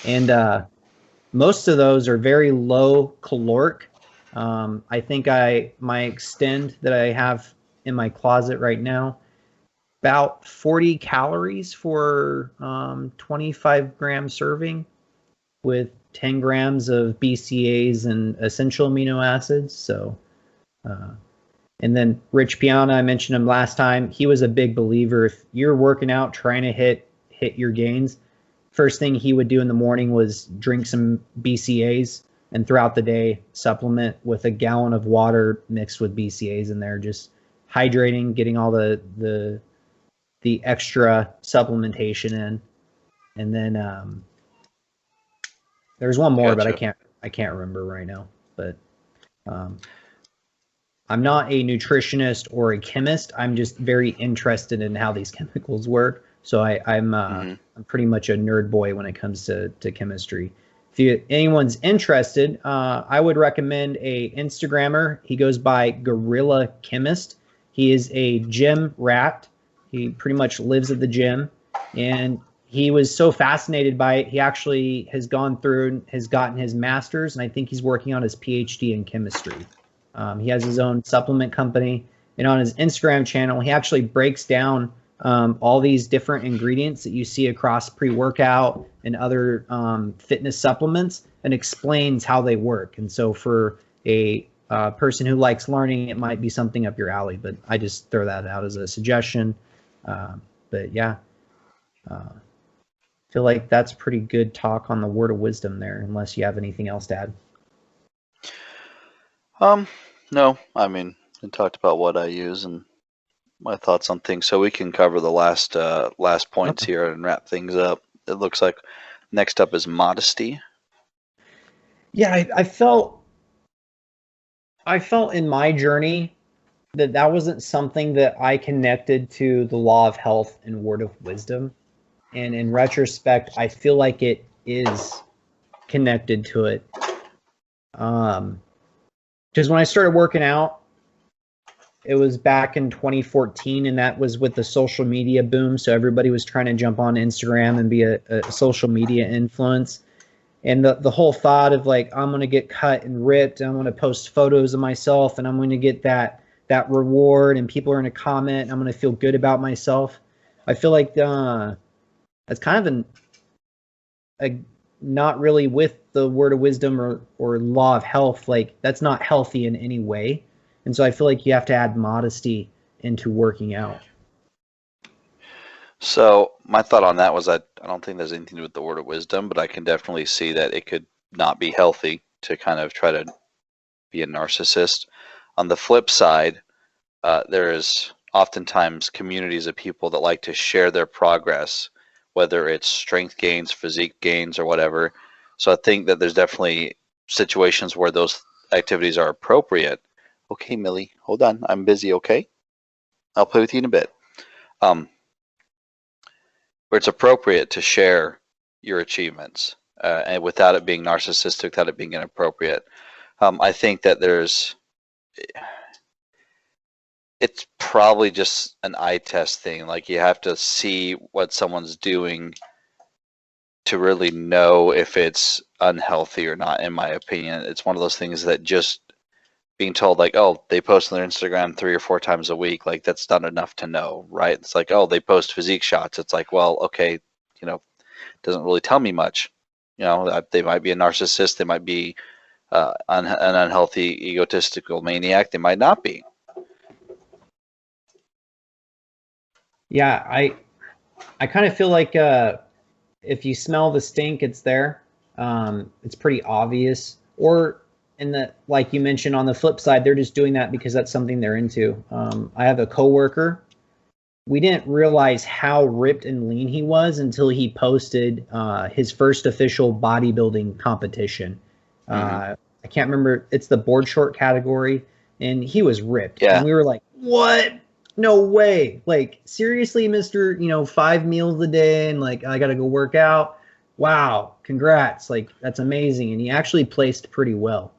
And most of those are very low caloric. I think my Extend that I have in my closet right now, about 40 calories for 25-gram serving with 10 grams of BCAAs and essential amino acids. So, and then Rich Piana, I mentioned him last time. He was a big believer. If you're working out, trying to hit your gains, first thing he would do in the morning was drink some BCAAs, and throughout the day supplement with a gallon of water mixed with BCAAs in there, just hydrating, getting all the extra supplementation in. And then there's one more, but I can't remember right now. But I'm not a nutritionist or a chemist. I'm just very interested in how these chemicals work. So I'm pretty much a nerd boy when it comes to chemistry. If anyone's interested, I would recommend a Instagrammer. He goes by Gorilla Chemist. He is a gym rat. He pretty much lives at the gym, and he was so fascinated by it. He actually has gone through and has gotten his master's, and I think he's working on his PhD in chemistry. He has his own supplement company, and on his Instagram channel, he actually breaks down all these different ingredients that you see across pre-workout and other fitness supplements, and explains how they work. And so for a person who likes learning, it might be something up your alley, but I just throw that out as a suggestion. But yeah, feel like that's pretty good talk on the word of wisdom there, unless you have anything else to add. No, I mean, I talked about what I use and my thoughts on things. So we can cover the last points here and wrap things up. It looks like next up is modesty. Yeah, I felt in my journey that wasn't something that I connected to the law of health and word of wisdom. And in retrospect, I feel like it is connected to it. Because when I started working out, it was back in 2014, and that was with the social media boom. So everybody was trying to jump on Instagram and be a social media influence. And the whole thought of like, I'm going to get cut and ripped, and I'm going to post photos of myself, and I'm going to get that reward, and people are going to comment, and I'm going to feel good about myself. I feel like that's kind of a not really with the word of wisdom or law of health. Like, that's not healthy in any way. And so I feel like you have to add modesty into working out. So my thought on that was I don't think there's anything to do with the word of wisdom, but I can definitely see that it could not be healthy to kind of try to be a narcissist. On the flip side, there is oftentimes communities of people that like to share their progress, whether it's strength gains, physique gains, or whatever. So I think that there's definitely situations where those activities are appropriate. Okay, Millie, hold on. I'm busy, okay? I'll play with you in a bit. Where it's appropriate to share your achievements and without it being narcissistic, without it being inappropriate. I think that it's probably just an eye test thing. Like, you have to see what someone's doing to really know if it's unhealthy or not, in my opinion. It's one of those things that just being told like, oh, they post on their Instagram 3 or 4 times a week, like that's not enough to know, right? It's like, oh, they post physique shots. It's like, well, okay, doesn't really tell me much. They might be a narcissist. They might be an unhealthy, egotistical maniac. They might not be. Yeah, I kind of feel like if you smell the stink, it's there. It's pretty obvious. Or like you mentioned, on the flip side, they're just doing that because that's something they're into. I have a coworker. We didn't realize how ripped and lean he was until he posted his first official bodybuilding competition. I can't remember. It's the board short category, and he was ripped. Yeah. And we were like, what? No way. Like, seriously, Mr., 5 meals a day, and like, I got to go work out. Wow. Congrats. Like, that's amazing. And he actually placed pretty well.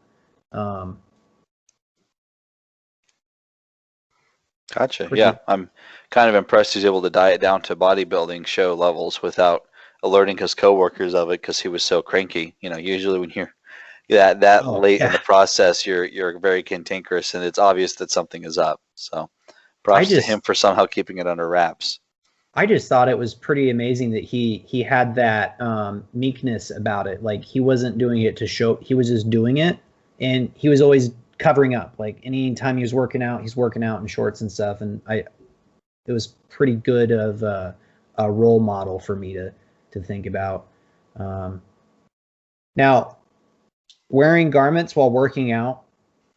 Gotcha. Yeah, I'm kind of impressed he's able to diet down to bodybuilding show levels without alerting his coworkers of it because he was so cranky. Usually when you're late in the process, you're very cantankerous, and it's obvious that something is up. So props to him for somehow keeping it under wraps. I just thought it was pretty amazing that he had that meekness about it. Like, he wasn't doing it to show, he was just doing it, and he was always covering up. Like, anytime he was working out, he's working out in shorts and stuff. And it was pretty good of a role model for me to think about. Now, wearing garments while working out,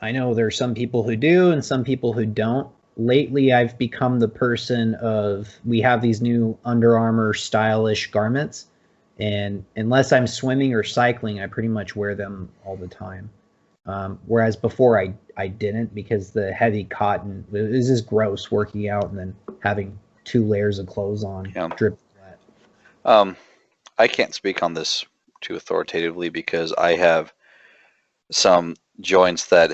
I know there's some people who do and some people who don't. Lately, I've become the person of, we have these new Under Armour stylish garments, and unless I'm swimming or cycling, I pretty much wear them all the time. Whereas before I didn't, because the heavy cotton, it was just gross working out and then having 2 layers of clothes on, drip wet. I can't speak on this too authoritatively because I have some joints that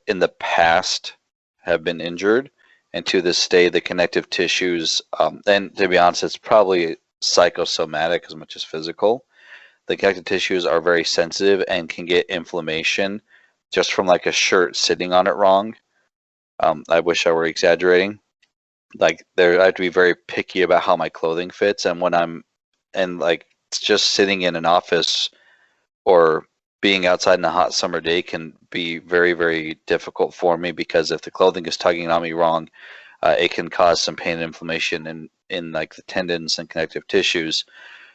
in the past have been injured, and to this day the connective tissues, and to be honest, it's probably psychosomatic as much as physical. The connective tissues are very sensitive and can get inflammation just from like a shirt sitting on it wrong. I wish I were exaggerating. Like, I have to be very picky about how my clothing fits, and it's just sitting in an office or being outside in a hot summer day can be very, very difficult for me, because if the clothing is tugging on me wrong, it can cause some pain and inflammation in like the tendons and connective tissues.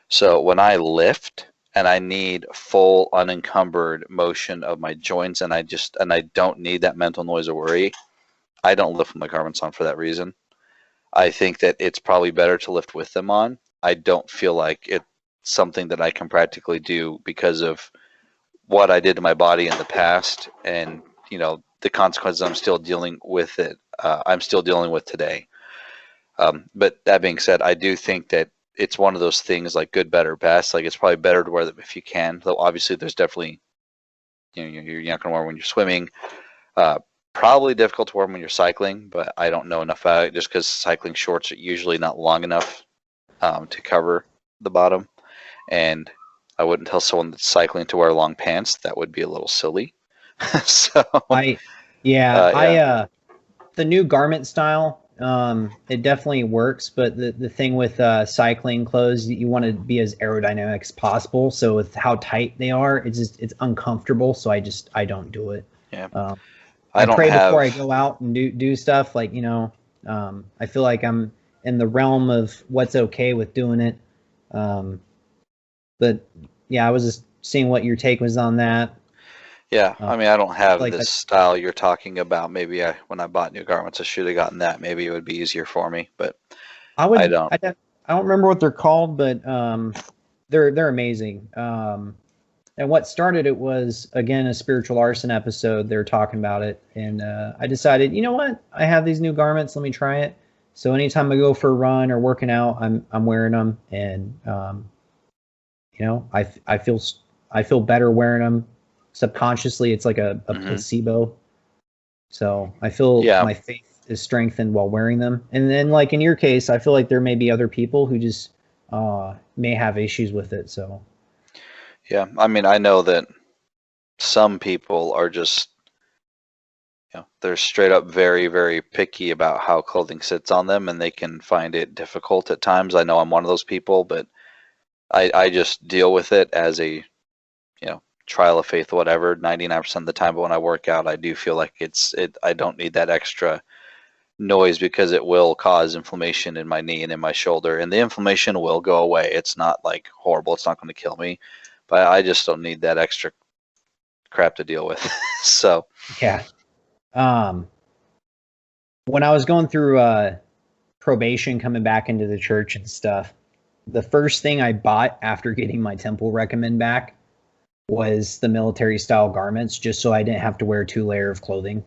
So when I lift and I need full unencumbered motion of my joints, and I don't need that mental noise or worry, I don't lift with my garments on for that reason. I think that it's probably better to lift with them on. I don't feel like it's something that I can practically do because of what I did to my body in the past, and the consequences I'm still dealing with it. I'm still dealing with today. But that being said, I do think that it's one of those things like good, better, best. Like it's probably better to wear them if you can. Though obviously, there's definitely you're not going to wear them when you're swimming. Uh, Probably difficult to wear them when you're cycling, but I don't know enough about it just because cycling shorts are usually not long enough to cover the bottom. And I wouldn't tell someone that's cycling to wear long pants. That would be a little silly. So, I the new garment style, it definitely works, but the thing with cycling clothes, you want to be as aerodynamic as possible. So with how tight they are, it's uncomfortable. So I don't do it. yeah. I don't pray have before I go out and do stuff, like, I feel like I'm in the realm of what's okay with doing it. But yeah, I was just seeing what your take was on that. Yeah, I mean, I don't have Like this style you're talking about. Maybe when I bought new garments, I should have gotten that. Maybe it would be easier for me, but I don't. I don't remember what they're called, but they're amazing. And what started it was, again, a spiritual arson episode. They were talking about it, and I decided, you know what? I have these new garments. Let me try it. So anytime I go for a run or working out, I'm wearing them, and I feel better wearing them. Subconsciously, it's like a placebo. So I feel my faith is strengthened while wearing them. And then, like in your case, I feel like there may be other people who just may have issues with it. So Yeah, I mean, I know that some people are just, they're straight up very, very picky about how clothing sits on them, and they can find it difficult at times. I know I'm one of those people, but I just deal with it as a, trial of faith, whatever, 99% of the time. But when I work out, I do feel like I don't need that extra noise because it will cause inflammation in my knee and in my shoulder, and the inflammation will go away. It's not like horrible. It's not going to kill me, but I just don't need that extra crap to deal with. So yeah. When I was going through probation, coming back into the church and stuff, the first thing I bought after getting my temple recommend back was the military style garments, just so I didn't have to wear 2 layers of clothing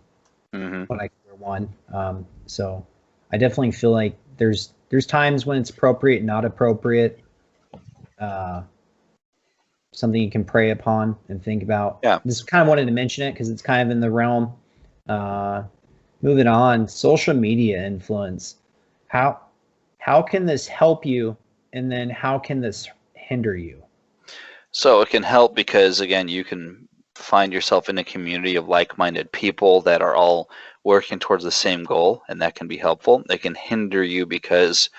when I could wear one. So I definitely feel like there's times when it's appropriate, not appropriate. Something you can pray upon and think about. Yeah. Just kind of wanted to mention it because it's kind of in the realm. Moving on, social media influence. How can this help you, and then how can this hinder you? So it can help because, again, you can find yourself in a community of like-minded people that are all working towards the same goal, and that can be helpful. It can hinder you because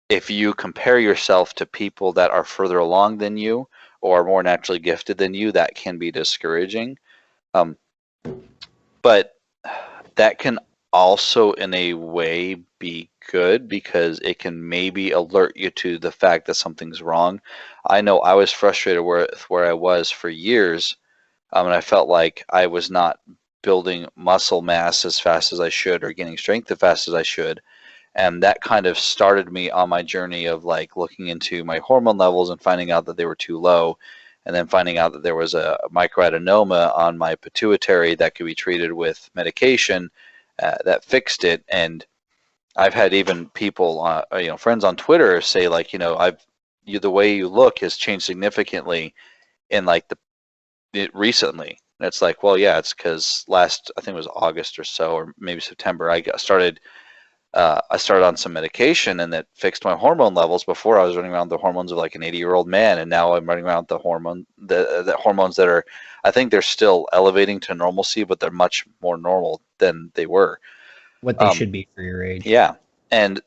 if you compare yourself to people that are further along than you or more naturally gifted than you, that can be discouraging. But that can also, in a way, be good because it can maybe alert you to the fact that something's wrong. I know I was frustrated where I was for years, and I felt like I was not building muscle mass as fast as I should or gaining strength as fast as I should. And that kind of started me on my journey of like looking into my hormone levels and finding out that they were too low, and then finding out that there was a microadenoma on my pituitary that could be treated with medication that fixed it. And I've had even people, friends on Twitter say like, the way you look has changed significantly in like recently. And it's like, well, yeah, it's because I think it was August or so, or maybe September, I started on some medication, and that fixed my hormone levels. Before, I was running around the hormones of like an 80-year-old man, and now I'm running around the hormones that are, I think they're still elevating to normalcy, but they're much more normal than they were. What they should be for your age. Yeah, and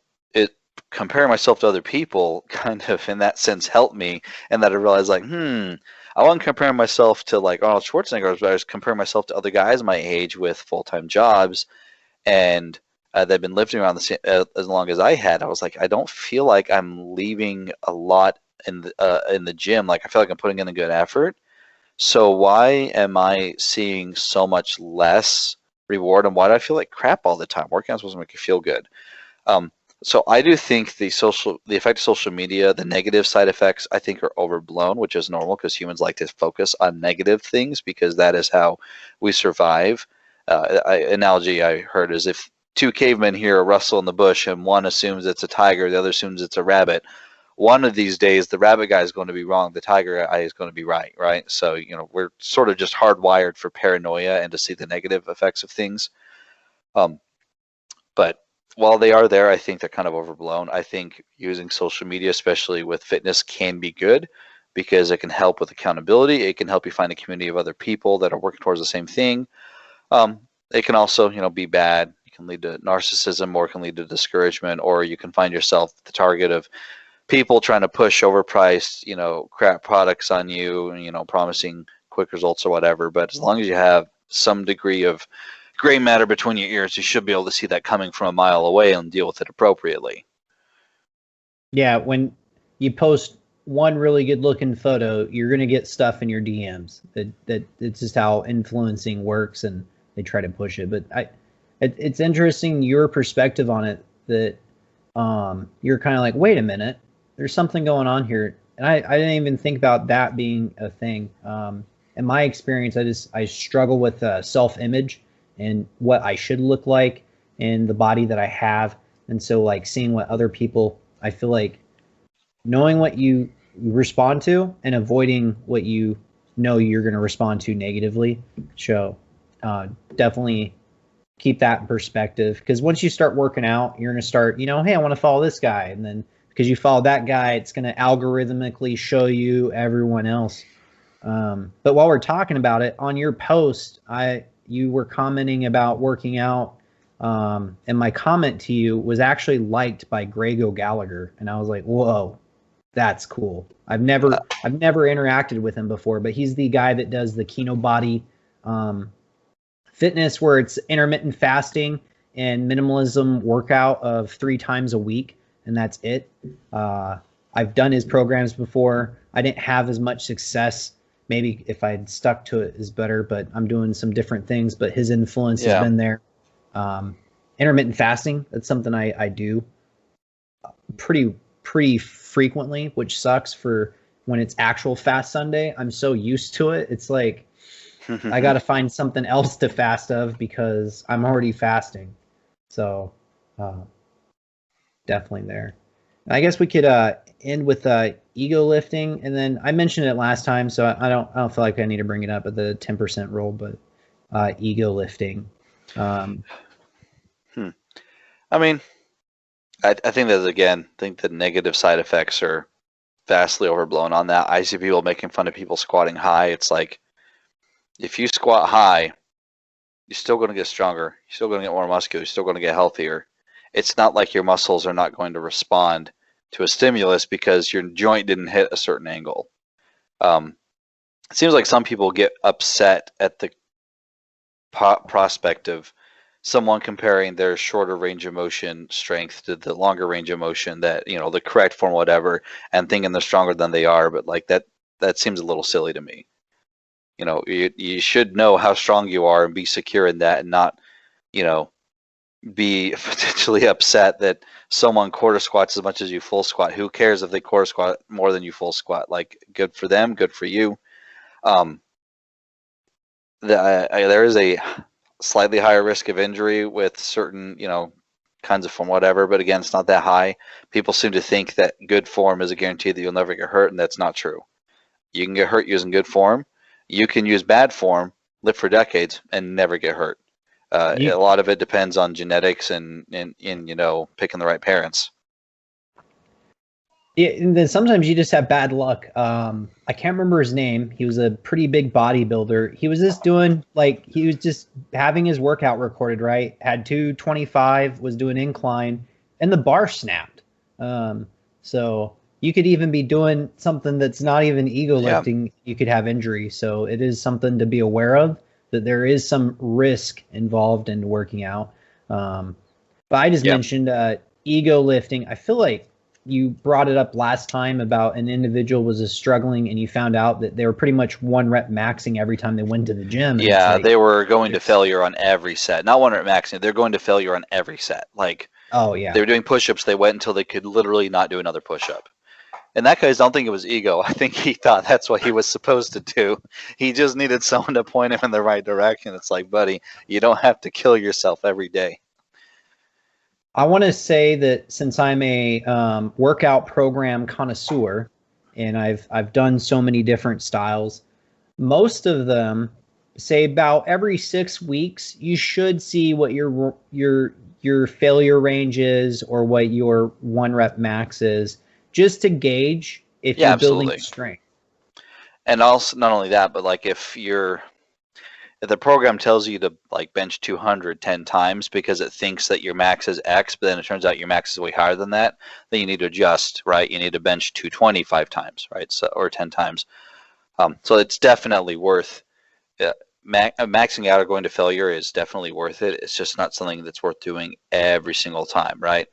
comparing myself to other people kind of in that sense helped me, and that I realized like, I wasn't comparing myself to like Arnold Schwarzenegger, but I was comparing myself to other guys my age with full-time jobs, and they've been lifting around the same, as long as I had. I was like, I don't feel like I'm leaving a lot in the gym. Like I feel like I'm putting in a good effort. So why am I seeing so much less reward, and why do I feel like crap all the time? Working out is supposed to make you feel good. So I do think the effect of social media, the negative side effects, I think are overblown, which is normal because humans like to focus on negative things because that is how we survive. Analogy I heard is if two cavemen hear a rustle in the bush and one assumes it's a tiger, the other assumes it's a rabbit. One of these days, the rabbit guy is going to be wrong. The tiger guy is going to be right, right? So, we're sort of just hardwired for paranoia and to see the negative effects of things. But while they are there, I think they're kind of overblown. I think using social media, especially with fitness, can be good because it can help with accountability. It can help you find a community of other people that are working towards the same thing. It can also, be bad. It can lead to narcissism, or it can lead to discouragement, or you can find yourself the target of people trying to push overpriced, crap products on you, promising quick results or whatever. But as long as you have some degree of gray matter between your ears, you should be able to see that coming from a mile away and deal with it appropriately. Yeah, when you post one really good looking photo, you're going to get stuff in your DMs. That it's just how influencing works, and they try to push it. But it's interesting your perspective on it, that you're kind of like, wait a minute, there's something going on here. And I didn't even think about that being a thing. In my experience, I struggle with self-image and what I should look like in the body that I have. And so like seeing what other people, I feel like knowing what you respond to and avoiding what you know you're going to respond to negatively. So definitely keep that in perspective, because once you start working out, you're going to start, hey, I want to follow this guy. And then because you follow that guy, it's going to algorithmically show you everyone else. But while we're talking about it, on your post, you were commenting about working out, and my comment to you was actually liked by Greg O'Gallagher, and I was like, whoa, that's cool. I've never interacted with him before, but he's the guy that does the Kino Body fitness, where it's intermittent fasting and minimalism workout of 3 times a week, and that's it. I've done his programs before. I didn't have as much success. Maybe if I'd stuck to it is better, but I'm doing some different things. But his influence has been there. Intermittent fasting, that's something I do pretty frequently, which sucks for when it's actual fast Sunday. I'm so used to it. It's like I got to find something else to fast of because I'm already fasting. So definitely there. And I guess we could end with ego lifting, and then I mentioned it last time, so I don't feel like I need to bring it up at the 10% rule, but ego lifting. I mean, I think that again, I think the negative side effects are vastly overblown on that. I see people making fun of people squatting high. It's like, if you squat high, you're still going to get stronger. You're still going to get more muscular. You're still going to get healthier. It's not like your muscles are not going to respond to a stimulus because your joint didn't hit a certain angle. It seems like some people get upset at the prospect of someone comparing their shorter range of motion strength to the longer range of motion, that, the correct form, whatever, and thinking they're stronger than they are. But like that seems a little silly to me. You should know how strong you are and be secure in that, and not, be potentially upset that someone quarter squats as much as you full squat. Who cares if they quarter squat more than you full squat? Like, good for them, good for you. There is a slightly higher risk of injury with certain, kinds of form, whatever, but again, it's not that high. People seem to think that good form is a guarantee that you'll never get hurt, and that's not true. You can get hurt using good form. You can use bad form, live for decades, and never get hurt. A lot of it depends on genetics and picking the right parents. Yeah, and then sometimes you just have bad luck. I can't remember his name. He was a pretty big bodybuilder. He was just having his workout recorded, right? Had 225, was doing incline, and the bar snapped. So you could even be doing something that's not even ego lifting. You could have injury. So it is something to be aware of, that there is some risk involved in working out. But I just mentioned ego lifting. I feel like you brought it up last time about an individual was struggling, and you found out that they were pretty much 1 rep maxing every time they went to the gym. And Yeah, like, they were going to failure on every set. Not 1 rep maxing. They're going to failure on every set. Like, oh yeah, they were doing push-ups. They went until they could literally not do another push-up. And that guy's, I don't think it was ego. I think he thought that's what he was supposed to do. He just needed someone to point him in the right direction. It's like, buddy, you don't have to kill yourself every day. I want to say that since I'm a workout program connoisseur, and I've done so many different styles, most of them say about every 6 weeks you should see what your failure range is or what your 1 rep max is, just to gauge if you're building strength. And also, not only that, but like if the program tells you to like bench 200 10 times because it thinks that your max is X, but then it turns out your max is way higher than that, then you need to adjust, right? You need to bench 225 times, right? So, or 10 times. So it's definitely worth maxing out or going to failure is definitely worth it. It's just not something that's worth doing every single time, right?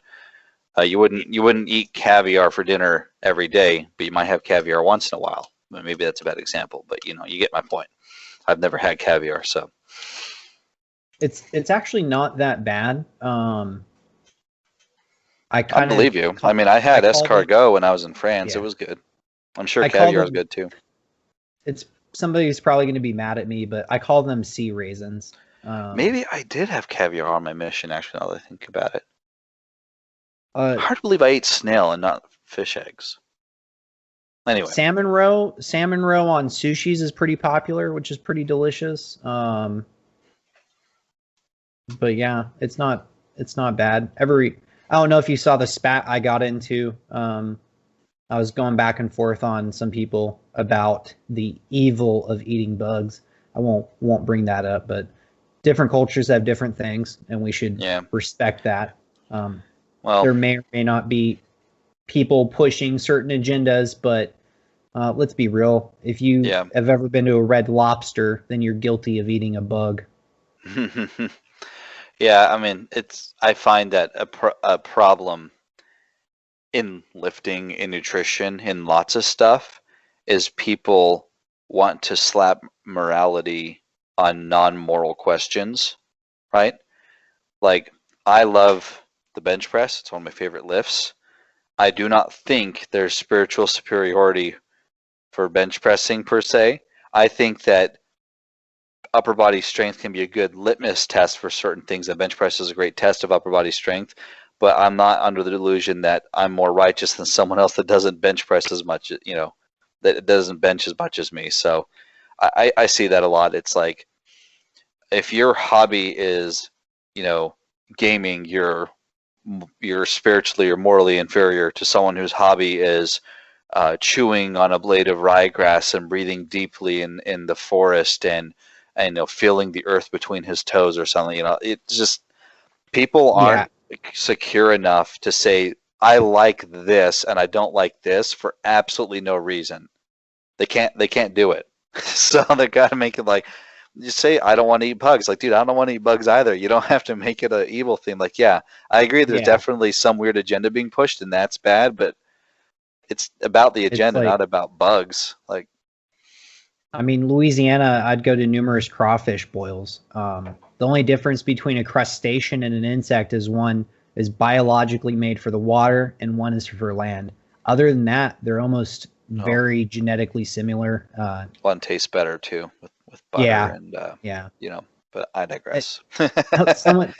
You wouldn't eat caviar for dinner every day, but you might have caviar once in a while. Maybe that's a bad example, but you get my point. I've never had caviar, so it's actually not that bad. I believe you. I mean, I had escargot when I was in France. Yeah. It was good. I'm sure caviar is good too. It's somebody's probably going to be mad at me, but I call them sea raisins. Maybe I did have caviar on my mission. Actually, now that I think about it, hard to believe I ate snail and not fish eggs. Anyway, salmon roe on sushis is pretty popular, which is pretty delicious. But yeah, it's not bad. I don't know if you saw the spat I got into. I was going back and forth on some people about the evil of eating bugs. I won't bring that up, but different cultures have different things, and we should respect that. Well, there may or may not be people pushing certain agendas, but let's be real. If you have ever been to a Red Lobster, then you're guilty of eating a bug. Yeah, I mean, I find that a problem in lifting, in nutrition, in lots of stuff, is people want to slap morality on non-moral questions, right? Like, I love the bench press. It's one of my favorite lifts. I do not think there's spiritual superiority for bench pressing per se. I think that upper body strength can be a good litmus test for certain things. And bench press is a great test of upper body strength, but I'm not under the delusion that I'm more righteous than someone else that doesn't bench press as much, that doesn't bench as much as me. So I see that a lot. It's like, if your hobby is, gaming, you're spiritually or morally inferior to someone whose hobby is chewing on a blade of ryegrass and breathing deeply in the forest and feeling the earth between his toes or something. It's just, people aren't secure enough to say, I like this and I don't like this for absolutely no reason. They can't do it. So they gotta make it like, you say, I don't want to eat bugs. Like, dude, I don't want to eat bugs either. You don't have to make it an evil thing. Like, yeah, I agree. There's definitely some weird agenda being pushed, and that's bad. But it's about the agenda, not about bugs. Like, I mean, Louisiana, I'd go to numerous crawfish boils. The only difference between a crustacean and an insect is one is biologically made for the water, and one is for land. Other than that, they're almost very genetically similar. One tastes better too with butter and but I digress. Someone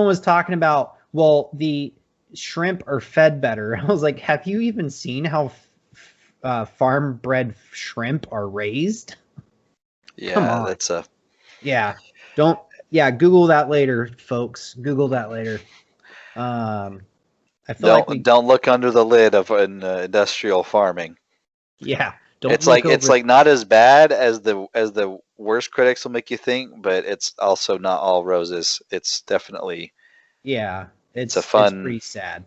was talking about, well, the shrimp are fed better. I was like, have you even seen how farm bred shrimp are raised? Yeah, that's a Google that later, folks. Google that later. I feel don't look under the lid of industrial farming. Yeah. It's like not as bad as the worst critics will make you think, but it's also not all roses. It's definitely it's pretty sad.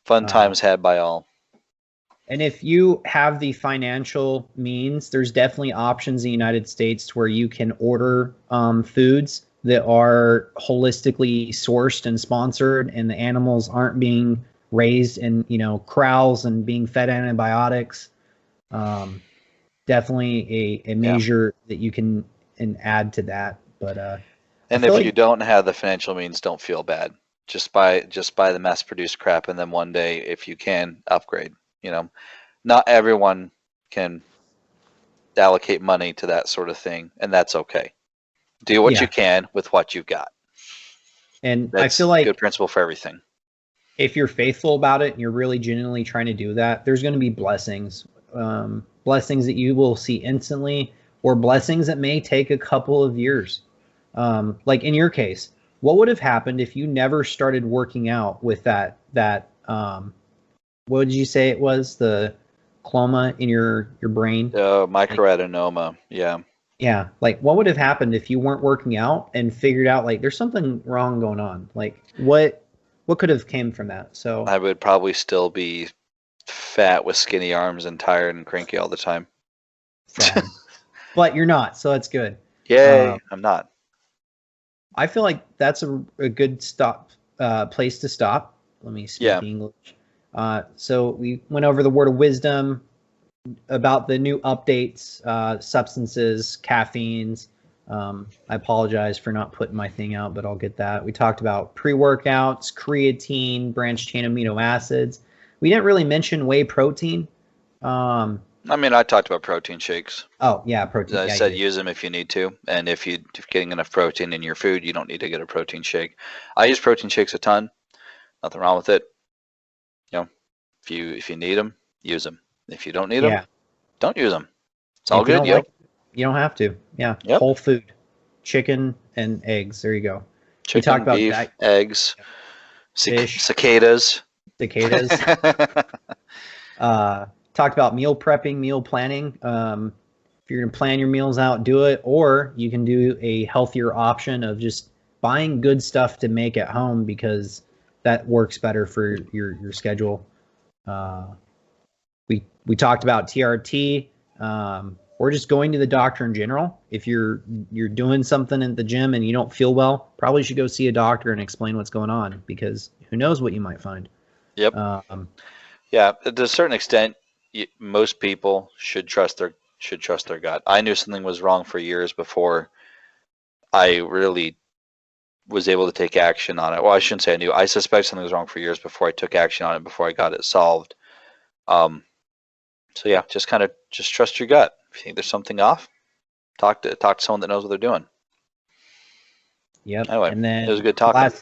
Fun times had by all. And if you have the financial means, there's definitely options in the United States where you can order foods that are holistically sourced and sponsored, and the animals aren't being raised in, corrals and being fed antibiotics. Definitely a measure that you can add to that. But and if you don't have the financial means, don't feel bad. Just buy the mass-produced crap, and then one day, if you can, upgrade. Not everyone can allocate money to that sort of thing, and that's okay. Do what you can with what you've got. And that's I feel like good principle for everything. If you're faithful about it and you're really genuinely trying to do that, there's going to be blessings. Blessings that you will see instantly, or blessings that may take a couple of years. Like in your case, what would have happened if you never started working out with that what did you say it was? The cloma in your brain? Microadenoma, yeah. Yeah, like what would have happened if you weren't working out and figured out like there's something wrong going on? Like what could have came from that? So I would probably still be fat with skinny arms and tired and cranky all the time. Sad. But you're not, so that's good. Yay, I'm not. I feel like that's a good place to stop. Let me speak English. So we went over the word of wisdom, about the new updates, substances, caffeines. I apologize for not putting my thing out, but I'll get that. We talked about pre-workouts, creatine, branched chain amino acids. We didn't really mention whey protein. I talked about protein shakes. Oh, yeah, protein. I said use them if you need to. And if you're getting enough protein in your food, you don't need to get a protein shake. I use protein shakes a ton. Nothing wrong with it. If you need them, use them. If you don't need them, don't use them. It's all good, you don't have to. Yeah. Yep. Whole food. Chicken and eggs. There you go. Chicken, we talked about beef, eggs, fish, cicadas. Cicadas. Talked about meal prepping, meal planning. If you're going to plan your meals out, do it. Or you can do a healthier option of just buying good stuff to make at home, because that works better for your schedule. We talked about TRT, or just going to the doctor in general. If you're doing something at the gym and you don't feel well, probably should go see a doctor and explain what's going on, because who knows what you might find. Yep. Yeah, to a certain extent, most people should trust their gut. I knew something was wrong for years before I really was able to take action on it. Well, I shouldn't say I knew. I suspect something was wrong for years before I took action on it, before I got it solved. So yeah, just trust your gut. If you think there's something off, talk to someone that knows what they're doing. Yep. Anyway, and then it was good talking.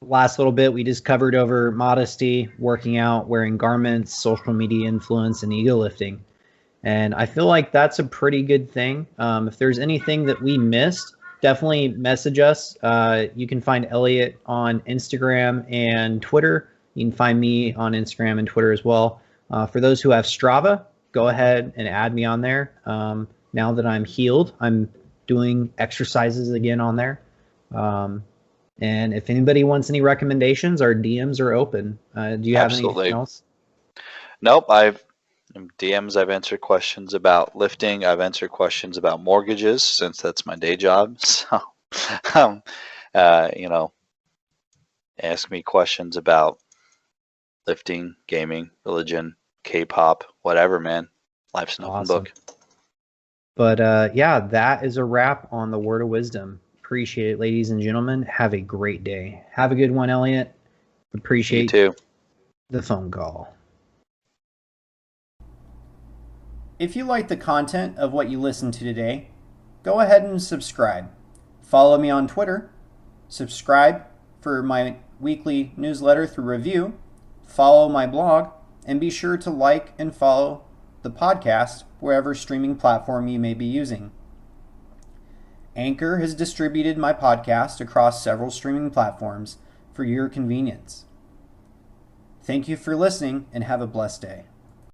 Last little bit, we just covered over modesty, working out, wearing garments, social media influence, and ego lifting. And I feel like that's a pretty good thing. If there's anything that we missed, definitely message us. You can find Elliott on Instagram and Twitter. You can find me on Instagram and Twitter as well. For those who have Strava, go ahead and add me on there. Now that I'm healed, I'm doing exercises again on there. And if anybody wants any recommendations, our DMs are open. Do you have anything else? Nope. DMs, I've answered questions about lifting. I've answered questions about mortgages, since that's my day job. So, ask me questions about lifting, gaming, religion, K-pop, whatever, man. Life's an open book. But yeah, that is a wrap on the Word of Wisdom. Appreciate it, ladies and gentlemen. Have a great day. Have a good one, Elliott. Appreciate you too. The phone call. If you like the content of what you listened to today, go ahead and subscribe. Follow me on Twitter. Subscribe for my weekly newsletter through review. Follow my blog, and be sure to like and follow the podcast wherever streaming platform you may be using. Anchor has distributed my podcast across several streaming platforms for your convenience. Thank you for listening, and have a blessed day.